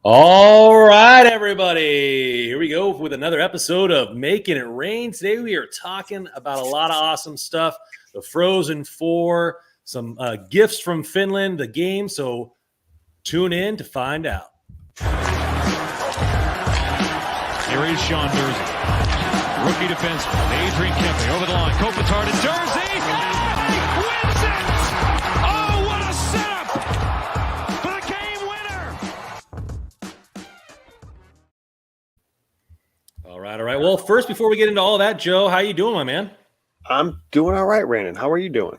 All right, everybody. Here we go with another episode of Making It Rain. Today we are talking about a lot of awesome stuff. The Frozen Four, some gifts from Finland, the game. So tune in to find out. Here is Sean Dursey. Rookie defenseman, Adrian Kempe over the line. Kopitar to Dursey. He wins it! Oh, what a setup for the game winner! All right. Well, first, before we get into all of that, Joe, how you doing, my man? I'm doing all right, Brandon. How are you doing?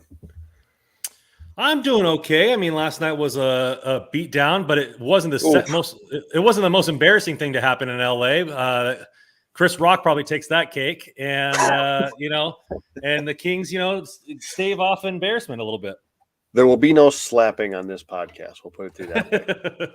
I'm doing okay. I mean, last night was a beat down, but it wasn't it wasn't the most embarrassing thing to happen in LA. Chris Rock probably takes that cake, and and the Kings, stave off embarrassment a little bit. There will be no slapping on this podcast. We'll put it through that way.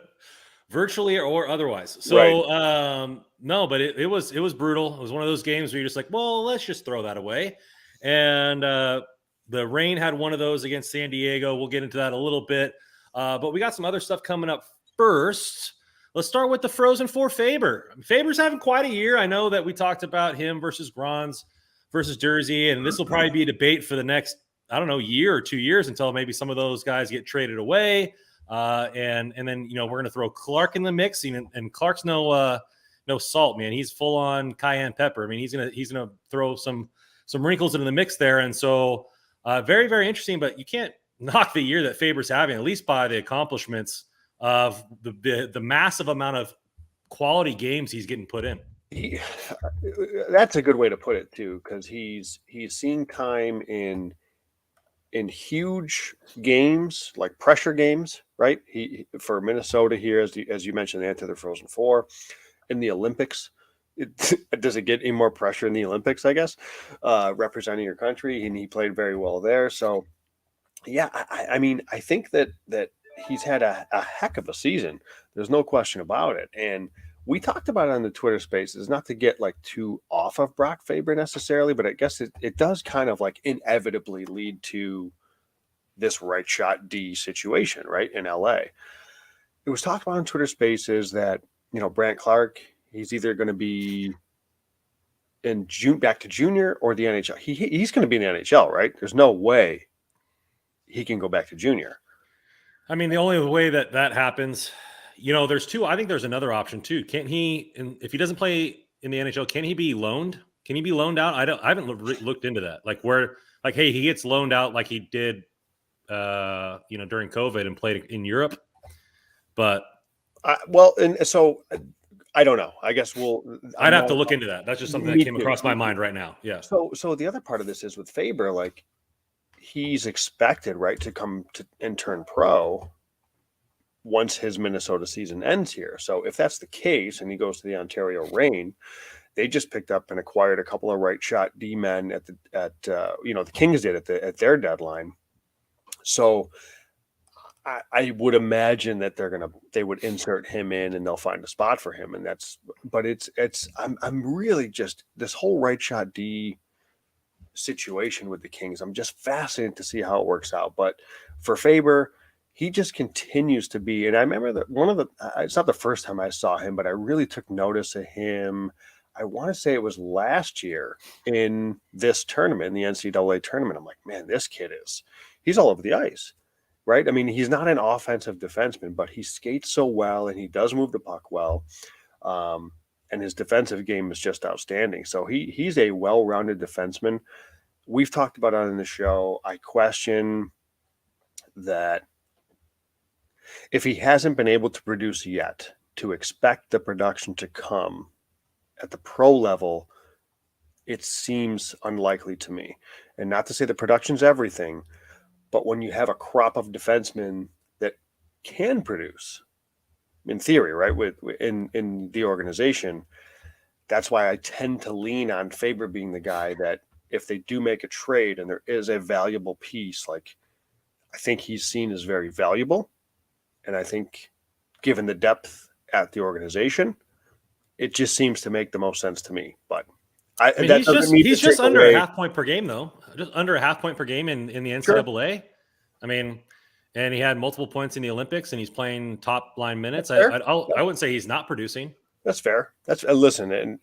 Virtually or otherwise. So right. No, but it was brutal. It was one of those games where you're just like, well, let's just throw that away. And the Reign had one of those against San Diego. We'll get into that a little bit. But we got some other stuff coming up first. Let's start with the Frozen Four Faber. Faber's having quite a year. I know that we talked about him versus Grons versus Dursey, and this will probably be a debate for the next, year or 2 years until maybe some of those guys get traded away. And then, we're going to throw Clark in the mix, and Clark's no salt, man. He's full on cayenne pepper. I mean, he's going to throw some wrinkles into the mix there. And so very, very interesting, but you can't knock the year that Faber's having, at least by the accomplishments of the massive amount of quality games he's getting put in. That's a good way to put it too, because he's seeing time in huge games, like pressure games, right? He for Minnesota here, as you mentioned, they enter the Frozen Four. In the Olympics, does it get any more pressure in the Olympics? I guess representing your country, and he played very well there. So, yeah, I mean, I think that he's had a heck of a season. There's no question about it. And we talked about it on the Twitter Spaces, not to get like too off of Brock Faber necessarily, but I guess it does kind of like inevitably lead to this right shot D situation, right, in LA. It was talked about on Twitter Spaces that, Brant Clark, he's either going to be in back to junior or the NHL. He's going to be in the NHL, right? There's no way he can go back to junior. I mean, the only way that happens, there's two. I think there's another option too. Can't he? If he doesn't play in the NHL, can he be loaned? Can he be loaned out? I haven't looked into that. Hey, he gets loaned out like he did, during COVID and played in Europe. But so I don't know. I guess I'd have to look into that. That's just something that came across my mind right now. Yeah. So the other part of this is with Faber, like, he's expected, right, to come to and turn pro once his Minnesota season ends here. So if that's the case, and he goes to the Ontario Reign, they just picked up and acquired a couple of right shot D men the Kings did at their deadline. So I would imagine that they would insert him in and they'll find a spot for him. And I'm really just this whole right shot D situation with the Kings. I'm just fascinated to see how it works out. But for Faber, he just continues to be, and I remember that it's not the first time I saw him, but I really took notice of him. I want to say it was last year in this tournament, in the NCAA tournament. I'm like, man, this kid he's all over the ice, right? I mean, he's not an offensive defenseman, but he skates so well and he does move the puck well. And his defensive game is just outstanding. So he's a well-rounded defenseman. We've talked about it on the show. I question that if he hasn't been able to produce yet, to expect the production to come at the pro level, it seems unlikely to me. And not to say the production's everything, but when you have a crop of defensemen that can produce, in theory, right, in the organization, that's why I tend to lean on Faber being the guy that if they do make a trade and there is a valuable piece, like, I think he's seen as very valuable. And I think given the depth at the organization, it just seems to make the most sense to me. But he's just under a half point per game, though. Just under a half point per game in the NCAA. Sure. I mean, and he had multiple points in the Olympics, and he's playing top line minutes. I wouldn't say he's not producing. That's fair. That's listen, and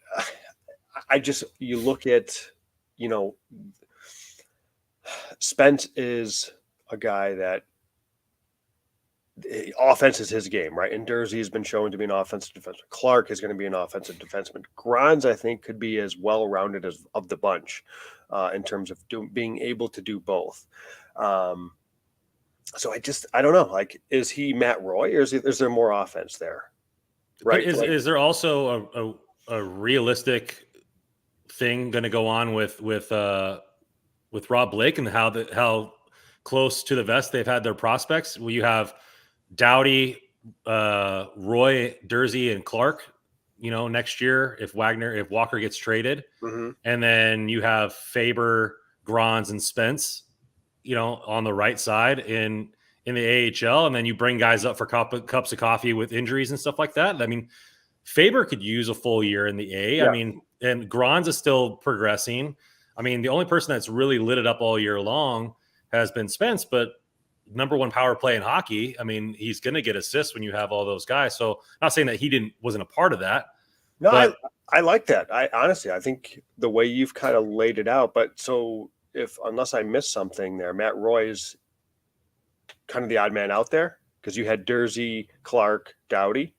you look at, Spence is a guy that offense is his game, right? And Dursey has been shown to be an offensive defenseman. Clark is going to be an offensive defenseman. Gronz, I think, could be as well-rounded as of the bunch in terms of being able to do both. So I don't know. Like, is he Matt Roy, or is there more offense there? Right? Is there also a realistic thing going to go on with Rob Blake and how close to the vest they've had their prospects? Will you have Doughty, Roy, Dursey, and Clark, next year if Walker gets traded, and then you have Faber, Gronz, and Spence, on the right side in the AHL, and then you bring guys up for cups of coffee with injuries and stuff like that. I mean, Faber could use a full year in the A. Yeah. I mean, and Gronz is still progressing. I mean, the only person that's really lit it up all year long has been Spence, but number one power play in hockey. I mean, he's going to get assists when you have all those guys. So not saying that he wasn't a part of that. No, but I like that. I think the way you've kind of laid it out, but so unless I missed something there, Matt Roy is kind of the odd man out there because you had Dursey, Clark, Doughty.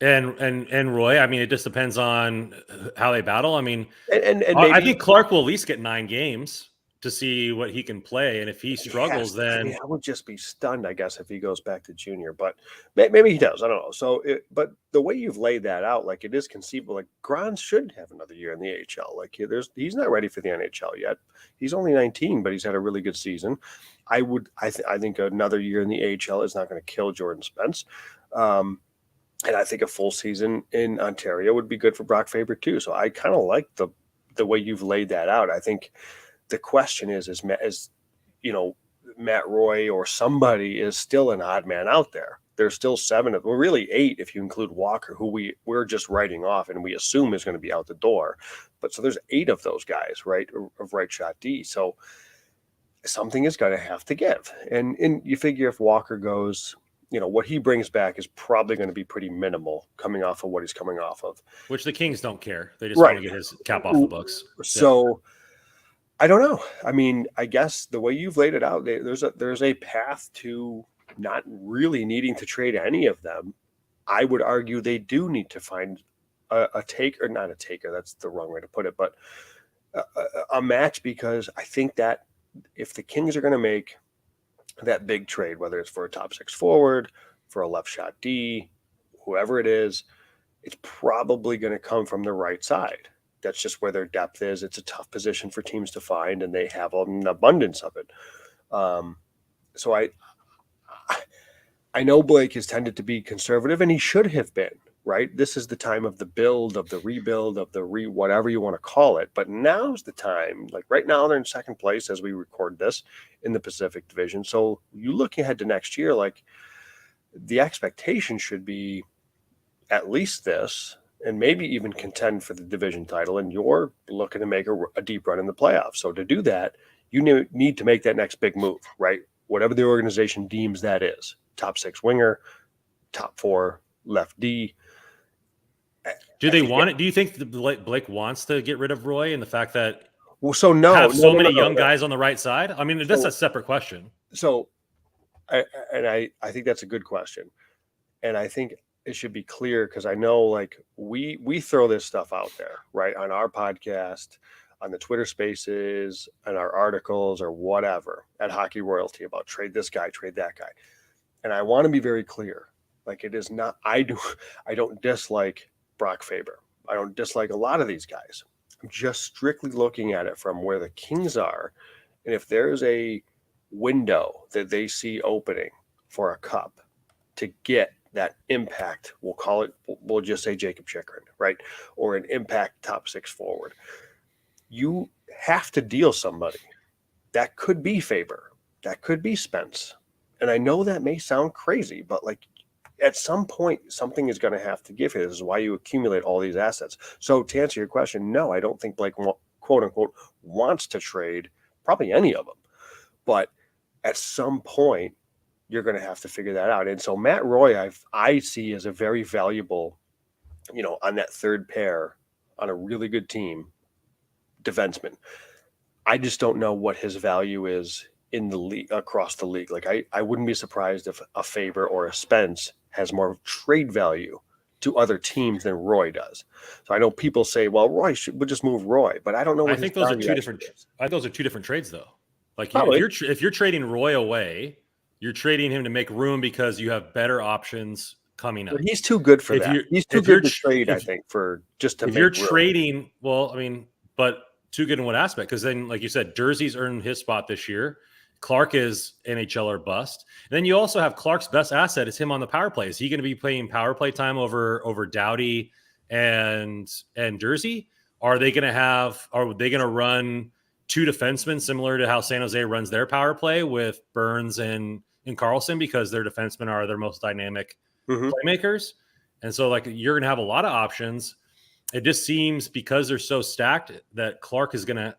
And Roy, I mean, it just depends on how they battle. I mean, and maybe, I think Clark will at least get 9 games to see what he can play. And if he struggles, then I would just be stunned, I guess, if he goes back to junior, but maybe he does. I don't know. So, but the way you've laid that out, like, it is conceivable, like Gronz should have another year in the AHL. Like, he's not ready for the NHL yet. He's only 19, but he's had a really good season. I think another year in the AHL is not going to kill Jordan Spence. And I think a full season in Ontario would be good for Brock Faber too. So I kind of like the way you've laid that out. I think the question is Matt Roy or somebody is still an odd man out there. There's still 7 of, well, really 8 if you include Walker, who we're just writing off and we assume is going to be out the door. But so there's 8 of those guys, right, of right shot D. So something is going to have to give. And you figure if Walker goes, what he brings back is probably going to be pretty minimal coming off of what he's coming off of. Which the Kings don't care. They just want to get his cap off the books. So I don't know. I mean, I guess the way you've laid it out, there's a path to not really needing to trade any of them. I would argue they do need to find a taker, not a taker. That's the wrong way to put it, but a match, because I think that if the Kings are going to make that big trade, whether it's for a top 6 forward, for a left shot D, whoever it is, it's probably going to come from the right side. That's just where their depth is. It's a tough position for teams to find, and they have an abundance of it. So I know Blake has tended to be conservative, and he should have been, right? This is the time of the build, of the rebuild, of the whatever you want to call it. But now's the time. Like right now, they're in second place as we record this in the Pacific Division. So you look ahead to next year, like the expectation should be at least this, and maybe even contend for the division title. And you're looking to make a deep run in the playoffs. So to do that, you need to make that next big move, right? Whatever the organization deems that is. Top 6 winger, top 4 left D. Do they want it? Do you think Blake wants to get rid of Roy and the fact that have so many young guys on the right side? I mean, that's a separate question. So, I think that's a good question, and I think it should be clear, because I know, like, we throw this stuff out there, right, on our podcast, on the Twitter Spaces, and our articles or whatever at Hockey Royalty about trade this guy, trade that guy, and I want to be very clear. Like, it is not. I don't dislike Brock Faber. I don't dislike a lot of these guys. I'm just strictly looking at it from where the Kings are, and if there's a window that they see opening for a cup to get that impact, we'll just say Jacob Chikrin, right? Or an impact top 6 forward. You have to deal somebody. That could be Faber. That could be Spence. And I know that may sound crazy, but like at some point, something is going to have to give here. This is why you accumulate all these assets. So to answer your question, no, I don't think Blake, quote unquote, wants to trade probably any of them. But at some point, you're going to have to figure that out. And so Matt Roy, I see as a very valuable, on that third pair on a really good team, defenseman. I just don't know what his value is in the league, across the league. Like I wouldn't be surprised if a Faber or a Spence has more trade value to other teams than Roy does. So I know people say, well, would just move Roy, but I don't know. I think those are two different. Those are two different trades, though. Like if you're trading Roy away, you're trading him to make room because you have better options coming up. But he's too good for that. He's too good to trade, I think, for just to. If you're trading, well, I mean, but too good in what aspect? Because then, like you said, Jersey's earned his spot this year. Clark is NHL or bust. And then you also have Clark's best asset is him on the power play. Is he going to be playing power play time over Doughty and Jersey? Are they going to run two defensemen similar to how San Jose runs their power play with Burns and Carlson, because their defensemen are their most dynamic playmakers? And so like you're going to have a lot of options. It just seems because they're so stacked that Clark is going to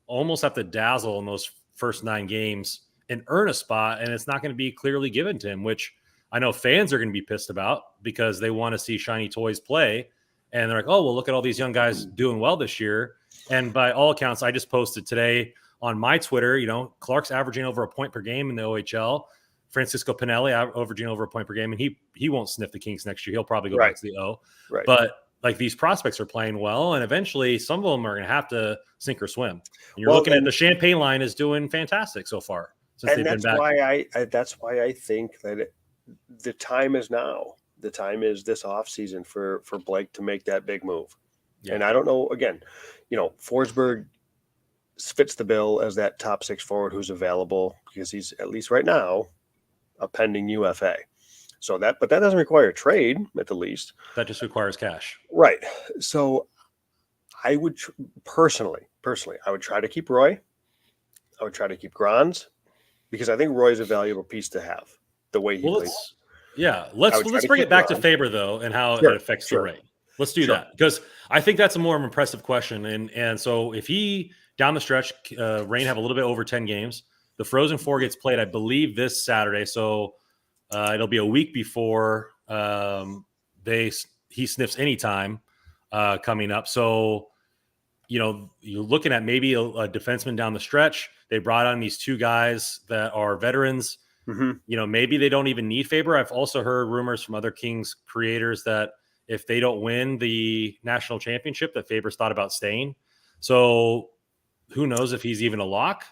almost have to dazzle in those first 9 games and earn a spot, and it's not going to be clearly given to him, which I know fans are going to be pissed about because they want to see shiny toys play. And they're like, oh, well, look at all these young guys doing well this year. And by all accounts, I just posted today on my Twitter, Clark's averaging over a point per game in the OHL. Francisco Pinelli averaging over a point per game, and he won't sniff the Kings next year. He'll probably go back to the O. Right. But like these prospects are playing well, and eventually some of them are going to have to sink or swim. And you're looking at the Champagne line is doing fantastic so far since they've been back. That's why I think that the time is now. The time is this offseason for Blake to make that big move. Yeah. And I don't know, again, Forsberg fits the bill as that top 6 forward who's available because he's, at least right now, a pending UFA. But that doesn't require a trade at the least. That just requires cash. Right. So I would personally, I would try to keep Roy. I would try to keep Grans because I think Roy is a valuable piece to have the way he plays. Yeah. Let's bring it back to Faber though, and how it affects the Reign. Let's do that because I think that's a more impressive question. And so if he down the stretch, Reign have a little bit over 10 games. The Frozen Four gets played, I believe, this Saturday. So it'll be a week before he sniffs any time coming up. So, you're looking at maybe a defenseman down the stretch. They brought on these 2 guys that are veterans. Mm-hmm. Maybe they don't even need Faber. I've also heard rumors from other Kings creators that if they don't win the national championship, that Faber's thought about staying. So who knows if he's even a lock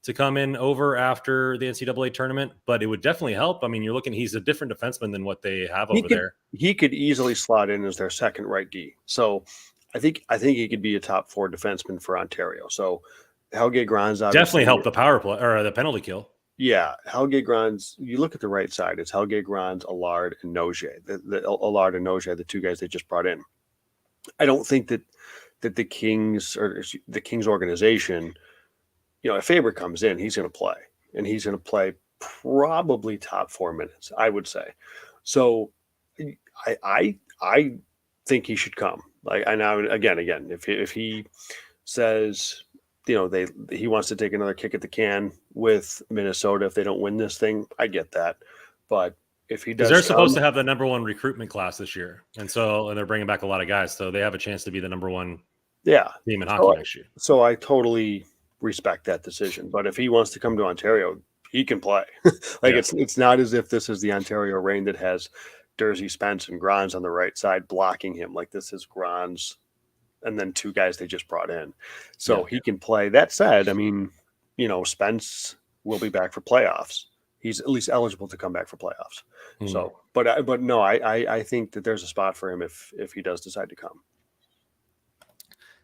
to come in over after the NCAA tournament, but it would definitely help. I mean, he's a different defenseman than what they have over there. He could easily slot in as their second right D. So I think he could be a top 4 defenseman for Ontario. So Helge Grans definitely help the power play or the penalty kill. Yeah, Helge Grans. You look at the right side; it's Helge Grans, Allard, and Nogier. The Allard and Nogier, the 2 guys they just brought in. I don't think that the Kings or the Kings organization, if Faber comes in, he's going to play, and he's going to play probably top 4 minutes, I would say. So, I think he should come. Like, I know again, if he says, he wants to take another kick at the can with Minnesota if they don't win this thing, I get that. But if he does, they're supposed to have the number 1 recruitment class this year, and they're bringing back a lot of guys, so they have a chance to be the number 1 team in hockey next year. So I totally respect that decision. But if he wants to come to Ontario, he can play. It's not as if this is the Ontario Reign that has Jersey, Spence, and Grans on the right side blocking him. Like this is Grans and then 2 guys they just brought in. So he can play. That said, I mean, Spence will be back for playoffs. He's at least eligible to come back for playoffs. Mm-hmm. So, but no, I think that there's a spot for him if he does decide to come.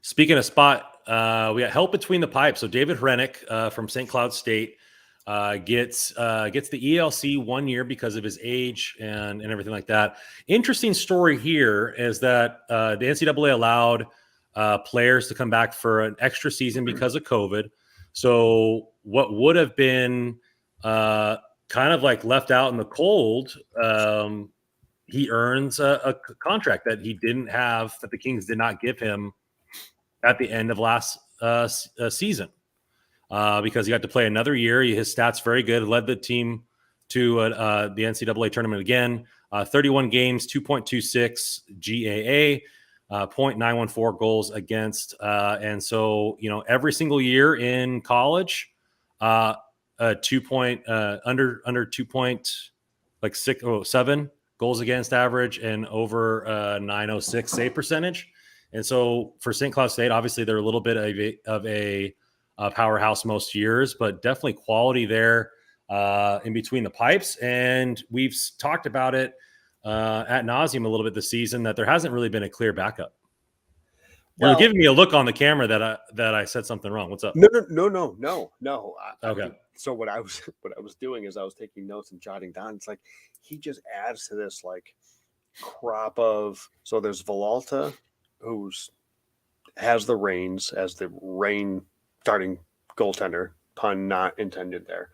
Speaking of spot, we got help between the pipes. So David Hrenak from St. Cloud State gets the ELC 1 year because of his age and everything like that. Interesting story here is that the NCAA allowed players to come back for an extra season because of COVID. So what would have been kind of like left out in the cold, he earns a contract that he didn't have, that the Kings did not give him at the end of last season because he got to play another year. His stats very good, led the team to the NCAA tournament again. 31 games, 2.26 GAA, 0.914 goals against. And so, every single year in college, under 7 goals against average and over 906 save percentage. And so for St. Cloud State, obviously they're a little bit of a powerhouse most years, but definitely quality there in between the pipes. And we've talked about it ad nauseum a little bit this season that there hasn't really been a clear backup. You're giving me a look on the camera that I said something wrong. What's up? No. Okay. So what I was doing is I was taking notes and jotting down. It's like he just adds to this like crop of. So there's Villalta, who's has the reins as the Reign starting goaltender. Pun not intended there.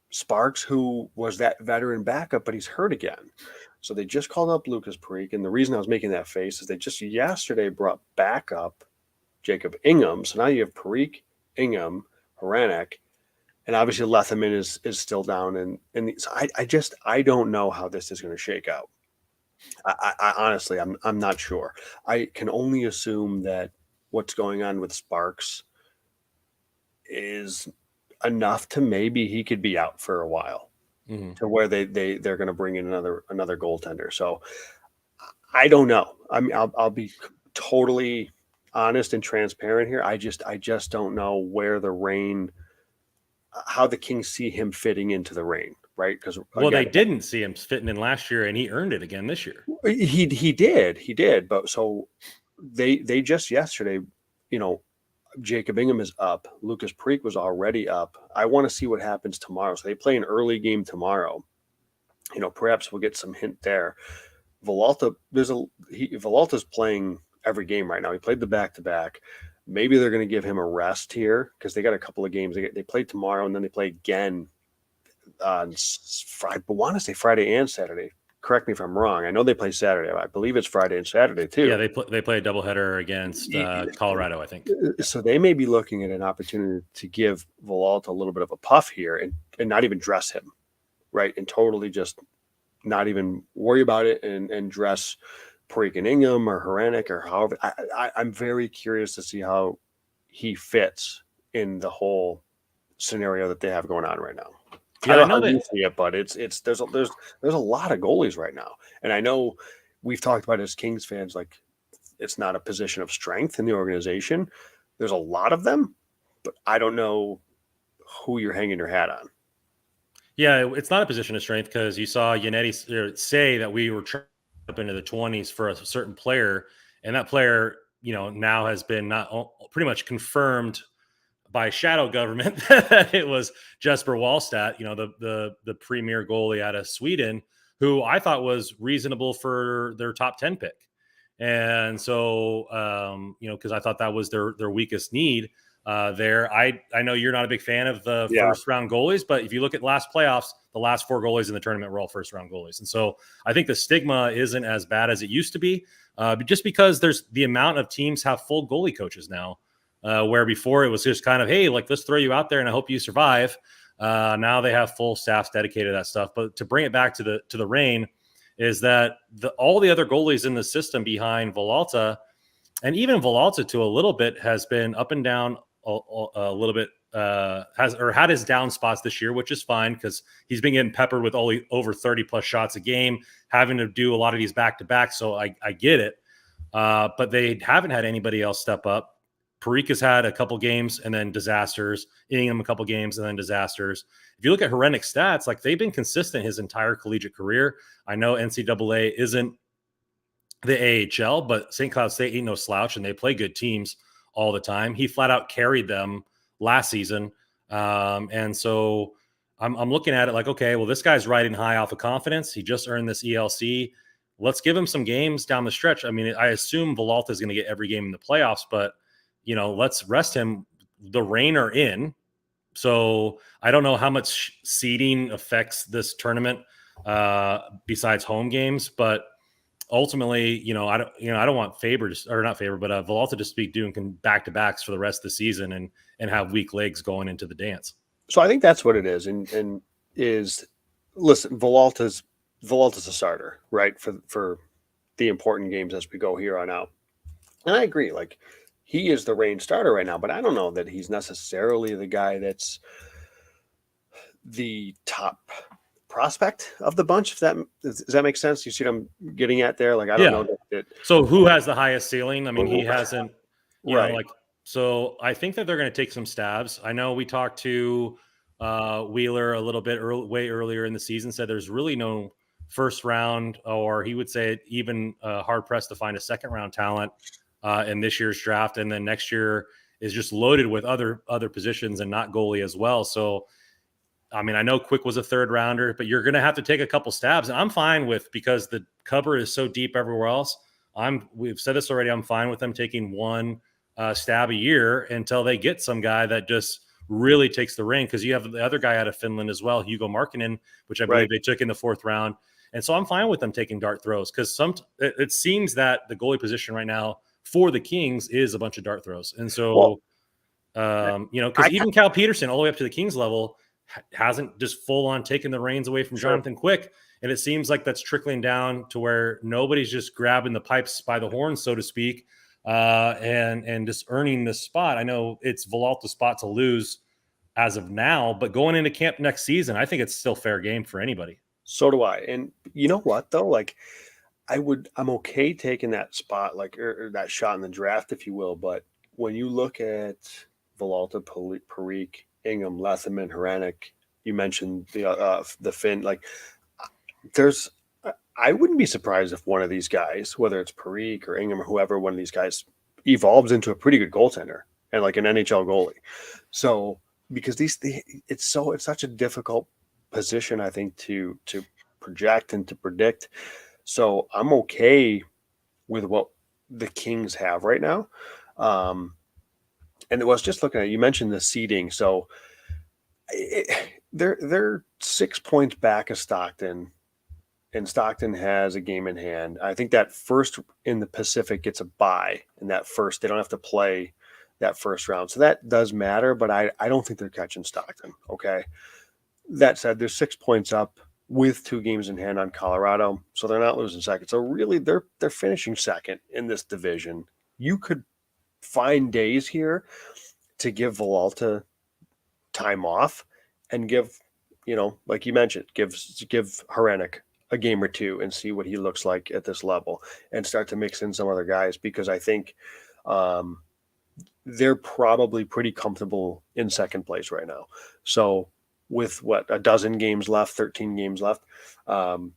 Sparks, who was that veteran backup, but he's hurt again. So they just called up Lucas Parikh, and the reason I was making that face is they just yesterday brought back up Jacob Ingham. So now you have Parikh, Ingham, Hranek, and obviously Lethaman is still down. And so I don't know how this is going to shake out. I honestly, I'm not sure. I can only assume that what's going on with Sparks is enough to maybe he could be out for a while, to where they're going to bring in another goaltender. So I don't know. I mean, I'll be totally honest and transparent here. I just don't know where the Reign, how the Kings see him fitting into the Reign, right? Because they didn't see him fitting in last year, and he earned it again this year. He did. But so they just yesterday, Jacob Ingham is up. Lucas Parikh was already up. I want to see what happens tomorrow. So they play an early game tomorrow. Perhaps we'll get some hint there. Villalta, Villalta's playing every game right now. He played the back-to-back. Maybe they're going to give him a rest here because they got a couple of games. They play tomorrow, and then they play again on Friday. I want to say Friday and Saturday. Correct me if I'm wrong. I know they play Saturday. I believe it's Friday and Saturday too. Yeah, they play a doubleheader against Colorado, I think. So they may be looking at an opportunity to give Villalta a little bit of a puff here and not even dress him, right? And totally just not even worry about it and dress Parikh and Ingham or Hranek or however. I'm very curious to see how he fits in the whole scenario that they have going on right now. Yeah, I know that. You see it, but there's a lot of goalies right now, and I know we've talked about as Kings fans, like it's not a position of strength in the organization. There's a lot of them, but I don't know who you're hanging your hat on. Yeah, it's not a position of strength because you saw Yannetti say that we were trying up into the 20s for a certain player, and that player, now has been pretty much confirmed by shadow government that it was Jesper Wallstedt, the premier goalie out of Sweden, who I thought was reasonable for their top 10 pick. And so, because I thought that was their weakest need there. I know you're not a big fan of the first round goalies, but if you look at last playoffs, the last 4 goalies in the tournament were all first round goalies. And so I think the stigma isn't as bad as it used to be, just because there's the amount of teams have full goalie coaches now. Where before it was just kind of, hey, like, let's throw you out there and I hope you survive. Now they have full staffs dedicated to that stuff. But to bring it back to the Reign is that all the other goalies in the system behind Villalta, and even Villalta to a little bit, has been up and down a little bit, had his down spots this year, which is fine because he's been getting peppered with over 30 plus shots a game, having to do a lot of these back-to-back. So I get it. But they haven't had anybody else step up. Parikh has had a couple games and then disasters. Ingham a couple games and then disasters. If you look at Hrenek's stats, like, they've been consistent his entire collegiate career. I know NCAA isn't the AHL, but St. Cloud State ain't no slouch, and they play good teams all the time. He flat out carried them last season. And so I'm looking at it like, okay, well, this guy's riding high off of confidence. He just earned this ELC. Let's give him some games down the stretch. I mean, I assume Villalta is going to get every game in the playoffs, but let's rest him. The Reign are in. So I don't know how much seeding affects this tournament besides home games, but ultimately, I don't want Villalta to be doing back-to-backs for the rest of the season and have weak legs going into the dance. So I think that's what it is. And is, listen, Villalta's a starter, right? For the important games as we go here on out. And I agree, like he is the Reign starter right now, but I don't know that he's necessarily the guy that's the top prospect of the bunch. If that does that make sense? You see what I'm getting at there? Like I don't Yeah. know that So who has the highest ceiling? I mean, he hasn't, right. like, so I think that they're going to take some stabs. I know we talked to Wheeler a little bit way earlier in the season, said there's really no first round, or he would say even hard pressed to find a second round talent in this year's draft. And then next year is just loaded with other positions and not goalie as well. So, I mean, I know Quick was a third rounder, but you're going to have to take a couple stabs. And I'm fine with, because the cover is so deep everywhere else. We've said this already. I'm fine with them taking one stab a year until they get some guy that just really takes the ring. Because you have the other guy out of Finland as well, Hugo Markkinen, which I believe they took in the fourth round. And so I'm fine with them taking dart throws, because it seems that the goalie position right now for the Kings is a bunch of dart throws. And so, because even Cal Peterson, all the way up to the Kings level, hasn't just full on taken the reins away from Jonathan Quick. And it seems like that's trickling down to where nobody's just grabbing the pipes by the horns, so to speak, and just earning this spot. I know it's Villalta's spot to lose as of now, but going into camp next season, I think it's still fair game for anybody. So do I. And you know what though? Like I'm okay taking that spot, like or that shot in the draft, if you will. But when you look at Villalta, Parikh, Ingham, Letherman, Hrenak, you mentioned the Finn. Like, I wouldn't be surprised if one of these guys, whether it's Parikh or Ingham or whoever, one of these guys evolves into a pretty good goaltender and like an NHL goalie. So because it's such a difficult position, I think, to project and to predict. So I'm okay with what the Kings have right now. And it was just looking at, you mentioned the seeding. So they're 6 points back of Stockton, and Stockton has a game in hand. I think that first in the Pacific gets a bye, and that first, they don't have to play that first round. So that does matter, but I don't think they're catching Stockton. Okay. That said, they're 6 points up with 2 games in hand on Colorado. So they're not losing second. So really they're finishing second in this division. You could find days here to give Villalta time off and give, like you mentioned, give Hrenak a game or two and see what he looks like at this level and start to mix in some other guys, because I think they're probably pretty comfortable in second place right now. So with a dozen games left, 13 games left, they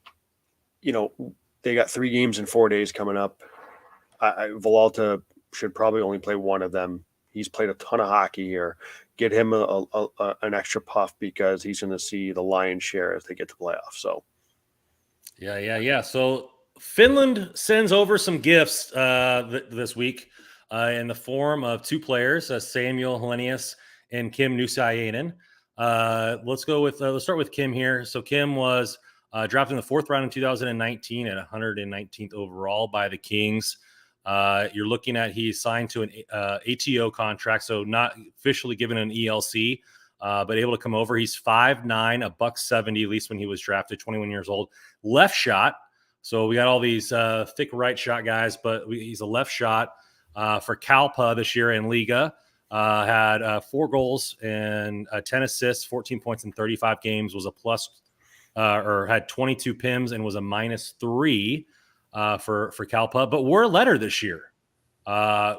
got 3 games in 4 days coming up. Villalta should probably only play one of them. He's played a ton of hockey here. Get him an extra puff, because he's going to see the lion's share as they get to playoffs. So, yeah. So Finland sends over some gifts this week in the form of 2 players, Samuel Helenius and Kim Nusiainen. Let's start with Kim here. So Kim was drafted in the 4th round in 2019 at 119th overall by the Kings. You're looking at, he's signed to an ATO contract, so not officially given an ELC, but able to come over. He's 5'9", $170, at least when he was drafted, 21 years old. Left shot. So we got all these thick right shot guys, but he's a left shot for Kalpa this year in Liga. Had 4 goals and 10 assists, 14 points in 35 games, was a plus, or had 22 PIMs and was a -3 for Kalpa, but wore a letter this year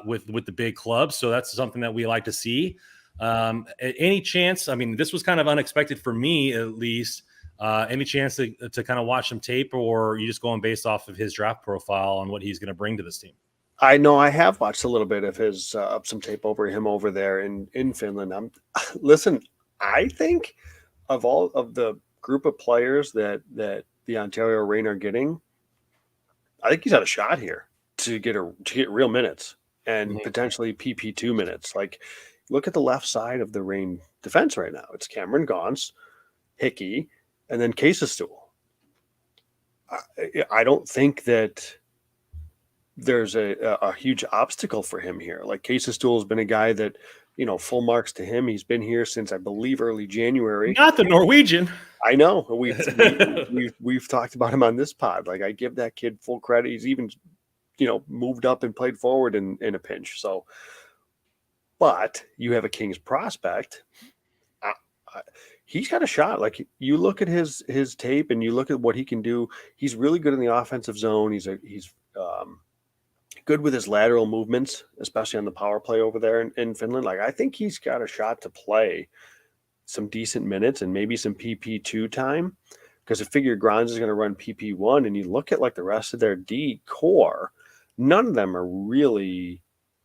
with the big clubs. So that's something that we like to see. Any chance, I mean, this was kind of unexpected for me, at least, any chance to kind of watch some tape, or are you just going based off of his draft profile on what he's going to bring to this team? I know I have watched a little bit of his some tape over him over there in Finland. Listen, I think of all of the group of players that the Ontario Reign are getting, I think he's had a shot here to get real minutes and potentially PP2 minutes. Like, look at the left side of the Reign defense right now. It's Cameron Gaunce, Hickey, and then Casestool. I don't think that there's a huge obstacle for him here. Like, Casestool has been a guy that full marks to him. He's been here since I believe early January. Not the Norwegian. I know we've talked about him on this pod. Like, I give that kid full credit. He's even moved up and played forward in a pinch. So, but you have a Kings prospect. He's got a shot. Like, you look at his tape and you look at what he can do. He's really good in the offensive zone. He's good with his lateral movements, especially on the power play over there in Finland. Like, I think he's got a shot to play some decent minutes and maybe some PP2 time, because I figure Granz is going to run PP1, and you look at like the rest of their D core, none of them are really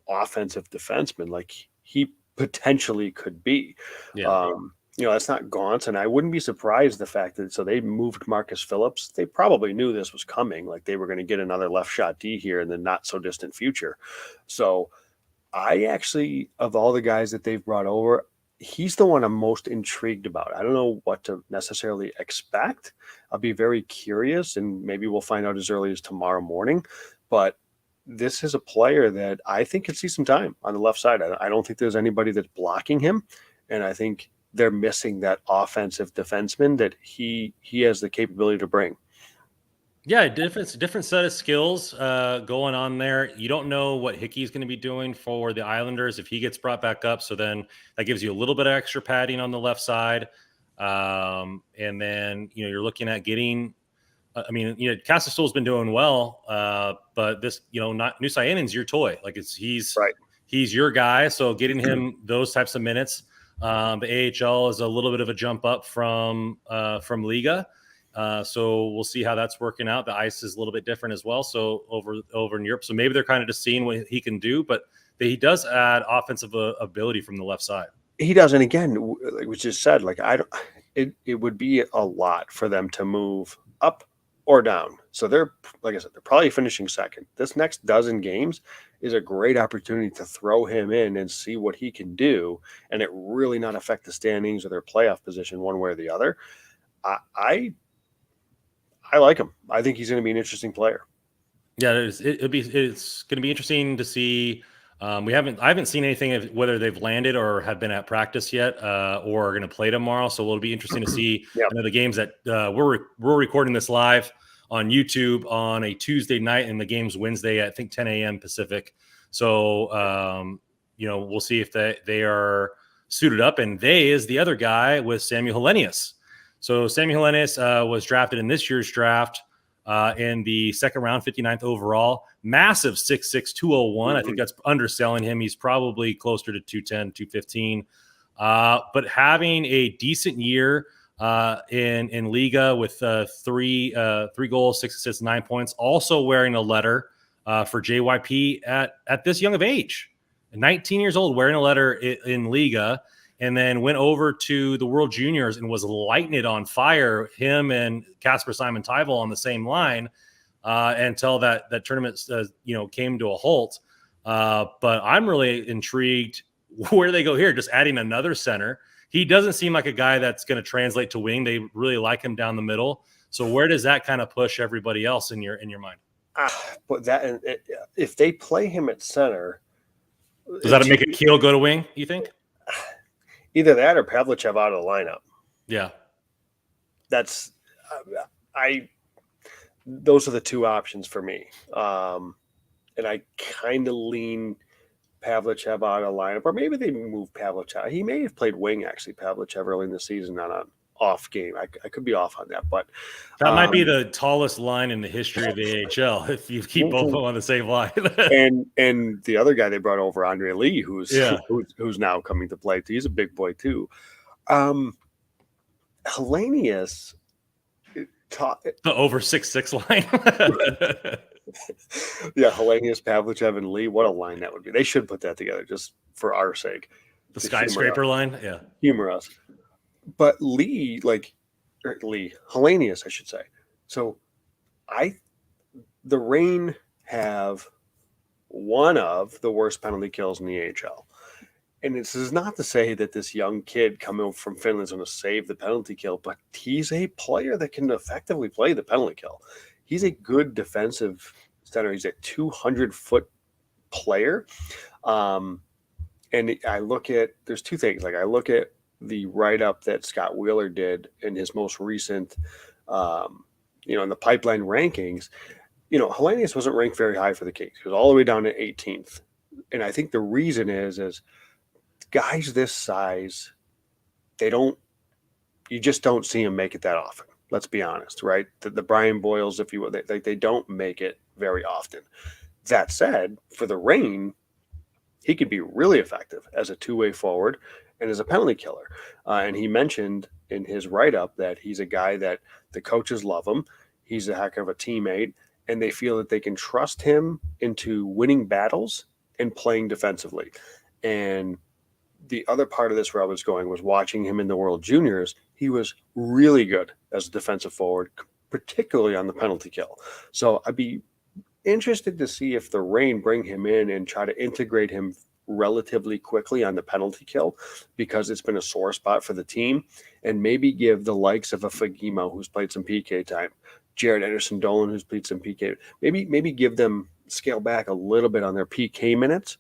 offensive defensemen like he potentially could be. Yeah. That's not Gaunt's, and I wouldn't be surprised the fact that they moved Marcus Phillips. They probably knew this was coming, like they were going to get another left shot D here in the not so distant future. So I actually, of all the guys that they've brought over, he's the one I'm most intrigued about. I don't know what to necessarily expect. I'll be very curious, and maybe we'll find out as early as tomorrow morning. But this is a player that I think could see some time on the left side. I don't think there's anybody that's blocking him, and I think they're missing that offensive defenseman that he has the capability to bring. Yeah, different set of skills going on there. You don't know what Hickey's going to be doing for the Islanders if he gets brought back up. So then that gives you a little bit of extra padding on the left side. And then, you're looking at getting, Kastel's been doing well, but this, not Nusayanen's your toy. Like he's your guy. So getting him those types of minutes. The AHL is a little bit of a jump up from Liga. So we'll see how that's working out. The ice is a little bit different as well. So over in Europe, so maybe they're kind of just seeing what he can do, but he does add offensive ability from the left side. He does. And again, like we just said, like it would be a lot for them to move up or down. So they're, like I said, they're probably finishing second. This next dozen games is a great opportunity to throw him in and see what he can do, and it really not affect the standings or their playoff position one way or the other. I like him. I think he's going to be an interesting player. Yeah, it's going to be interesting to see. I haven't seen anything of whether they've landed or have been at practice yet, or are going to play tomorrow. So it'll be interesting to see. Yep. The games that we're recording this live on YouTube on a Tuesday night, and the game's Wednesday at, I think, 10 a.m. Pacific. So we'll see if they are suited up, and they is the other guy with Samuel Hellenius. So Samuel Hellenius was drafted in this year's draft in the second round, 59th overall. Massive 6'6", 201. I think that's underselling him. He's probably closer to 210, 215. But having a decent year in Liga with three goals, 6 assists, 9 points. Also wearing a letter for JYP at this young of age. 19 years old, wearing a letter in Liga. And then went over to the World Juniors and was lighting it on fire, him and Casper Simon-Tyval on the same line until that tournament came to a halt. But I'm really intrigued where they go here, just adding another center. He doesn't seem like a guy that's going to translate to wing. They really like him down the middle. So where does that kind of push everybody else in your mind? But if they play him at center, does that make a Keel go to wing, you think? Either that or Pavlichev out of the lineup. Yeah. That's those are the two options for me. And I kind of lean Pavlichev out of the lineup, or maybe they move Pavlichev. He may have played wing, actually, Pavlichev, early in the season on an off game. I could be off on that, but that might be the tallest line in the history of the AHL if you keep both of them on the same line. and the other guy they brought over, Andre Lee, who's now coming to play. He's a big boy too. Hellenius, the over 6'6" line. Yeah, Hellenius, Pavlichev, and Lee. What a line that would be. They should put that together just for our sake. The skyscraper line, yeah. Humor us. But Hellenius, I should say. So the Reign have one of the worst penalty kills in the AHL. And this is not to say that this young kid coming from Finland is going to save the penalty kill, but he's a player that can effectively play the penalty kill. He's a good defensive center. He's a 200-foot player. And I look at, there's two things. Like I look at the write-up that Scott Wheeler did in his most recent, in the pipeline rankings. Hellenius wasn't ranked very high for the Kings. He was all the way down to 18th. And I think the reason is guys this size, you just don't see them make it that often. Let's be honest, right? The Brian Boyles, if you will, they don't make it very often. That said, for the Reign, he could be really effective as a two-way forward and as a penalty killer. And he mentioned in his write-up that he's a guy that the coaches love him. He's a heck of a teammate, and they feel that they can trust him into winning battles and playing defensively. And the other part of this where I was going was watching him in the World Juniors. He was really good as a defensive forward, particularly on the penalty kill. So I'd be interested to see if the Reign bring him in and try to integrate him relatively quickly on the penalty kill, because it's been a sore spot for the team, and maybe give the likes of a Fagemo who's played some PK time, Jared Anderson-Dolan who's played some PK, maybe give them scale back a little bit on their PK minutes,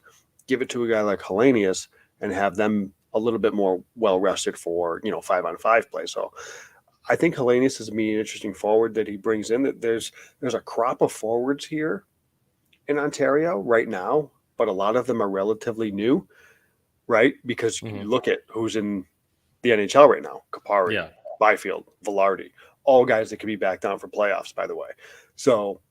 give it to a guy like Hellenius, and have them a little bit more well rested for 5-on-5 play. So I think Hellenius is an interesting forward that he brings in. That there's a crop of forwards here in Ontario right now, but a lot of them are relatively new, right? Because you look at who's in the NHL right now: Kapari, Byfield, Velarde, all guys that could be back down for playoffs, by the way. So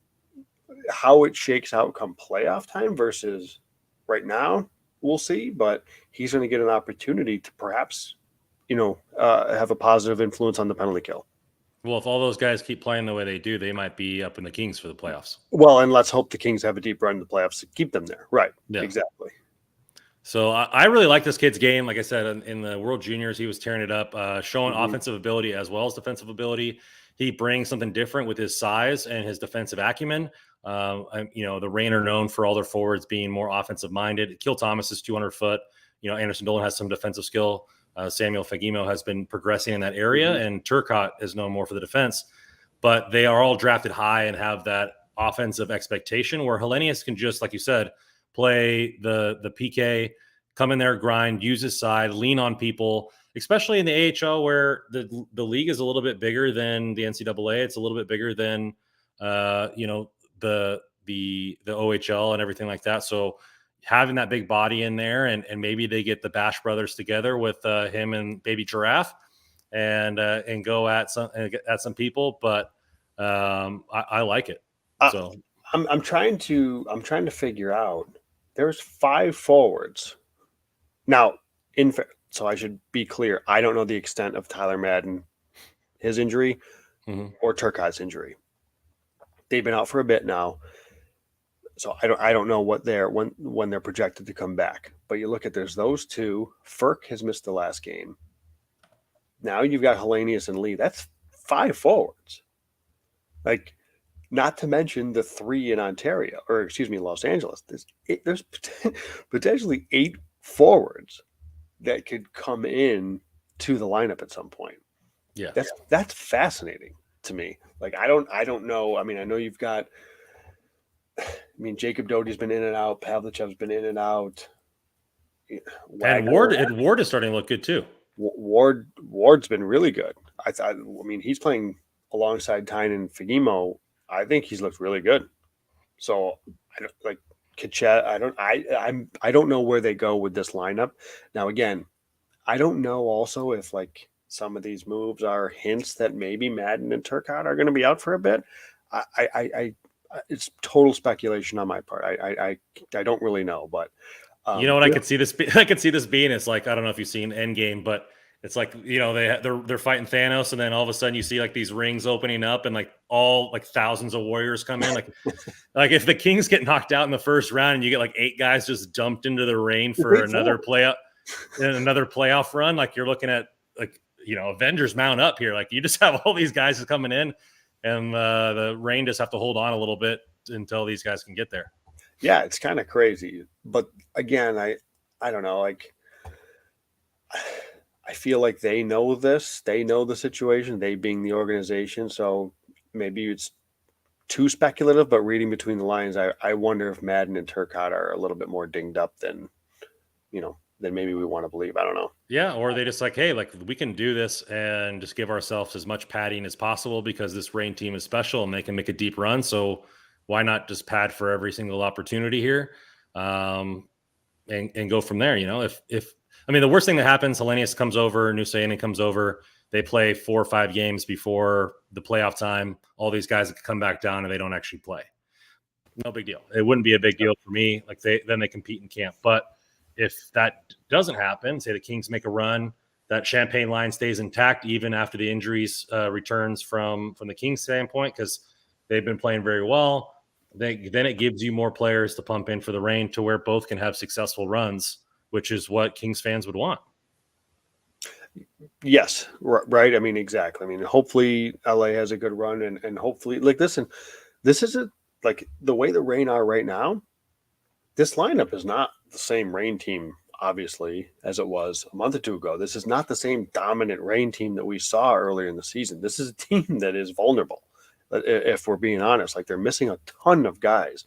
how it shakes out come playoff time versus right now, we'll see. But he's going to get an opportunity to perhaps have a positive influence on the penalty kill. Well, if all those guys keep playing the way they do, they might be up in the Kings for the playoffs. Well, and let's hope the Kings have a deep run in the playoffs to keep them there. Right. Yeah. Exactly. So I really like this kid's game. Like I said, in the World Juniors, he was tearing it up, showing offensive ability as well as defensive ability. He brings something different with his size and his defensive acumen. The Reign are known for all their forwards being more offensive minded. Kill Thomas is 200 foot. Anderson Dolan has some defensive skill. Samuel Fagemo has been progressing in that area, and Turcotte is known more for the defense. But they are all drafted high and have that offensive expectation, where Hellenius can just, like you said, play the PK, come in there, grind, use his side, lean on people, especially in the AHL, where the league is a little bit bigger than the NCAA. It's a little bit bigger than the OHL and everything like that. So having that big body in there, and maybe they get the Bash brothers together with him and Baby Giraffe and go at some people. But I like it. So I'm trying to figure out. There's 5 forwards now. So I should be clear. I don't know the extent of Tyler Madden, his injury, or Turcotte's injury. They've been out for a bit now. So I don't know what when they're projected to come back. But you look at, there's those 2. Ferk has missed the last game. Now you've got Hellenius and Lee. That's 5 forwards. Like, not to mention the 3 in Ontario, or excuse me, Los Angeles. There's potentially 8 forwards that could come in to the lineup at some point. Yeah, that's fascinating to me. Like, I don't know. I mean, I know you've got. Jacob Doty's been in and out. Pavlichev's been in and out. And Ward is starting to look good too. Ward's been really good. I mean, he's playing alongside Tyne and Fagemo. I think he's looked really good. So I don't like Kachet. I don't know where they go with this lineup. Now, again, I don't know also if like some of these moves are hints that maybe Madden and Turcotte are going to be out for a bit. It's total speculation on my part. I don't really know, but you know what I could see this being. It's like, I don't know if you've seen Endgame, but it's like, they're fighting Thanos, and then all of a sudden you see like these rings opening up, and like all like thousands of warriors come in. Like, like if the Kings get knocked out in the first round, and you get like 8 guys just dumped into the Reign for another playoff run, like you're looking at like Avengers mount up here. Like you just have all these guys coming in. And the Reign just have to hold on a little bit until these guys can get there. Yeah, it's kind of crazy. But again, I don't know. Like, I feel like they know this. They know the situation, they being the organization. So maybe it's too speculative, but reading between the lines, I wonder if Madden and Turcotte are a little bit more dinged up than, then maybe we want to believe. I don't know. Yeah, or they just like, hey, like we can do this and just give ourselves as much padding as possible because this Reign team is special and they can make a deep run. So why not just pad for every single opportunity here, and go from there? If I mean the worst thing that happens, Hellenius comes over, Nusayanen comes over, they play 4 or 5 games before the playoff time. All these guys come back down and they don't actually play. No big deal. It wouldn't be a big deal for me. Like then they compete in camp, but if that doesn't happen, say the Kings make a run, that Champagne line stays intact even after the injuries returns from the Kings standpoint because they've been playing very well. Then it gives you more players to pump in for the Reign to where both can have successful runs, which is what Kings fans would want. Yes, right. I mean, exactly. I mean, hopefully LA has a good run, and hopefully, like, listen, this isn't like the way the Reign are right now. This lineup is not the same Reign team, obviously, as it was a month or two ago. This is not the same dominant Reign team that we saw earlier in the season. This is a team that is vulnerable, if we're being honest. Like, they're missing a ton of guys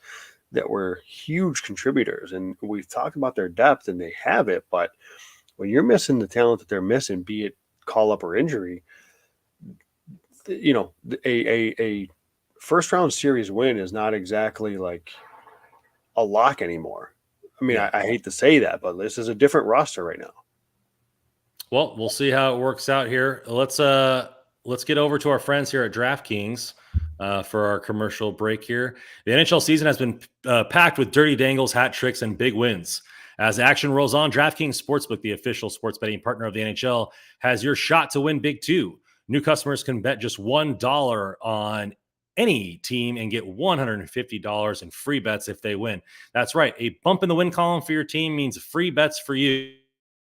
that were huge contributors, and we've talked about their depth, and they have it, but when you're missing the talent that they're missing, be it call up or injury, a first round series win is not exactly like a lock anymore. I mean, I hate to say that, but this is a different roster right now. Well, we'll see how it works out here. Let's get over to our friends here at DraftKings for our commercial break here. The NHL season has been packed with dirty dangles, hat tricks, and big wins. As action rolls on, DraftKings Sportsbook, the official sports betting partner of the NHL, has your shot to win big too. New customers can bet just $1 on any team and get $150 in free bets if they win. That's right. A bump in the win column for your team means free bets for you.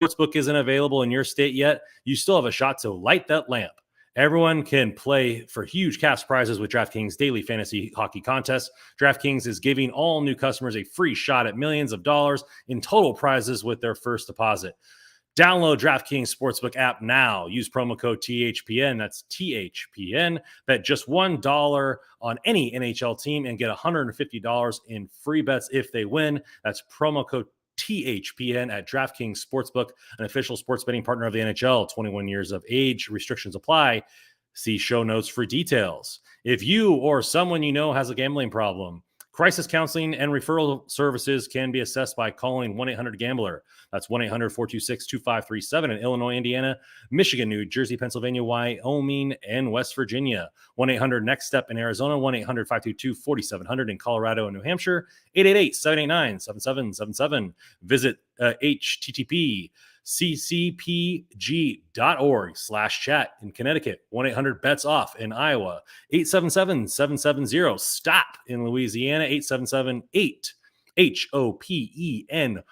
Sportsbook isn't available in your state yet. You still have a shot to light that lamp. Everyone can play for huge cash prizes with DraftKings Daily Fantasy Hockey Contest. DraftKings is giving all new customers a free shot at millions of dollars in total prizes with their first deposit. Download DraftKings Sportsbook app now. Use promo code THPN. That's THPN. Bet just $1 on any NHL team and get $150 in free bets if they win. That's promo code THPN at DraftKings Sportsbook, an official sports betting partner of the NHL. 21 years of age. Restrictions apply. See show notes for details. If you or someone you know has a gambling problem, crisis counseling and referral services can be assessed by calling 1-800-GAMBLER. That's 1-800-426-2537 in Illinois, Indiana, Michigan, New Jersey, Pennsylvania, Wyoming, and West Virginia. 1-800-NEXT-STEP in Arizona. 1-800-522-4700 in Colorado and New Hampshire. 888-789-7777. Visit http://ccpg.org/chat in Connecticut. 1-800-BETS-OFF in Iowa. 877-770-STOP in Louisiana. 877-8-HOPENY in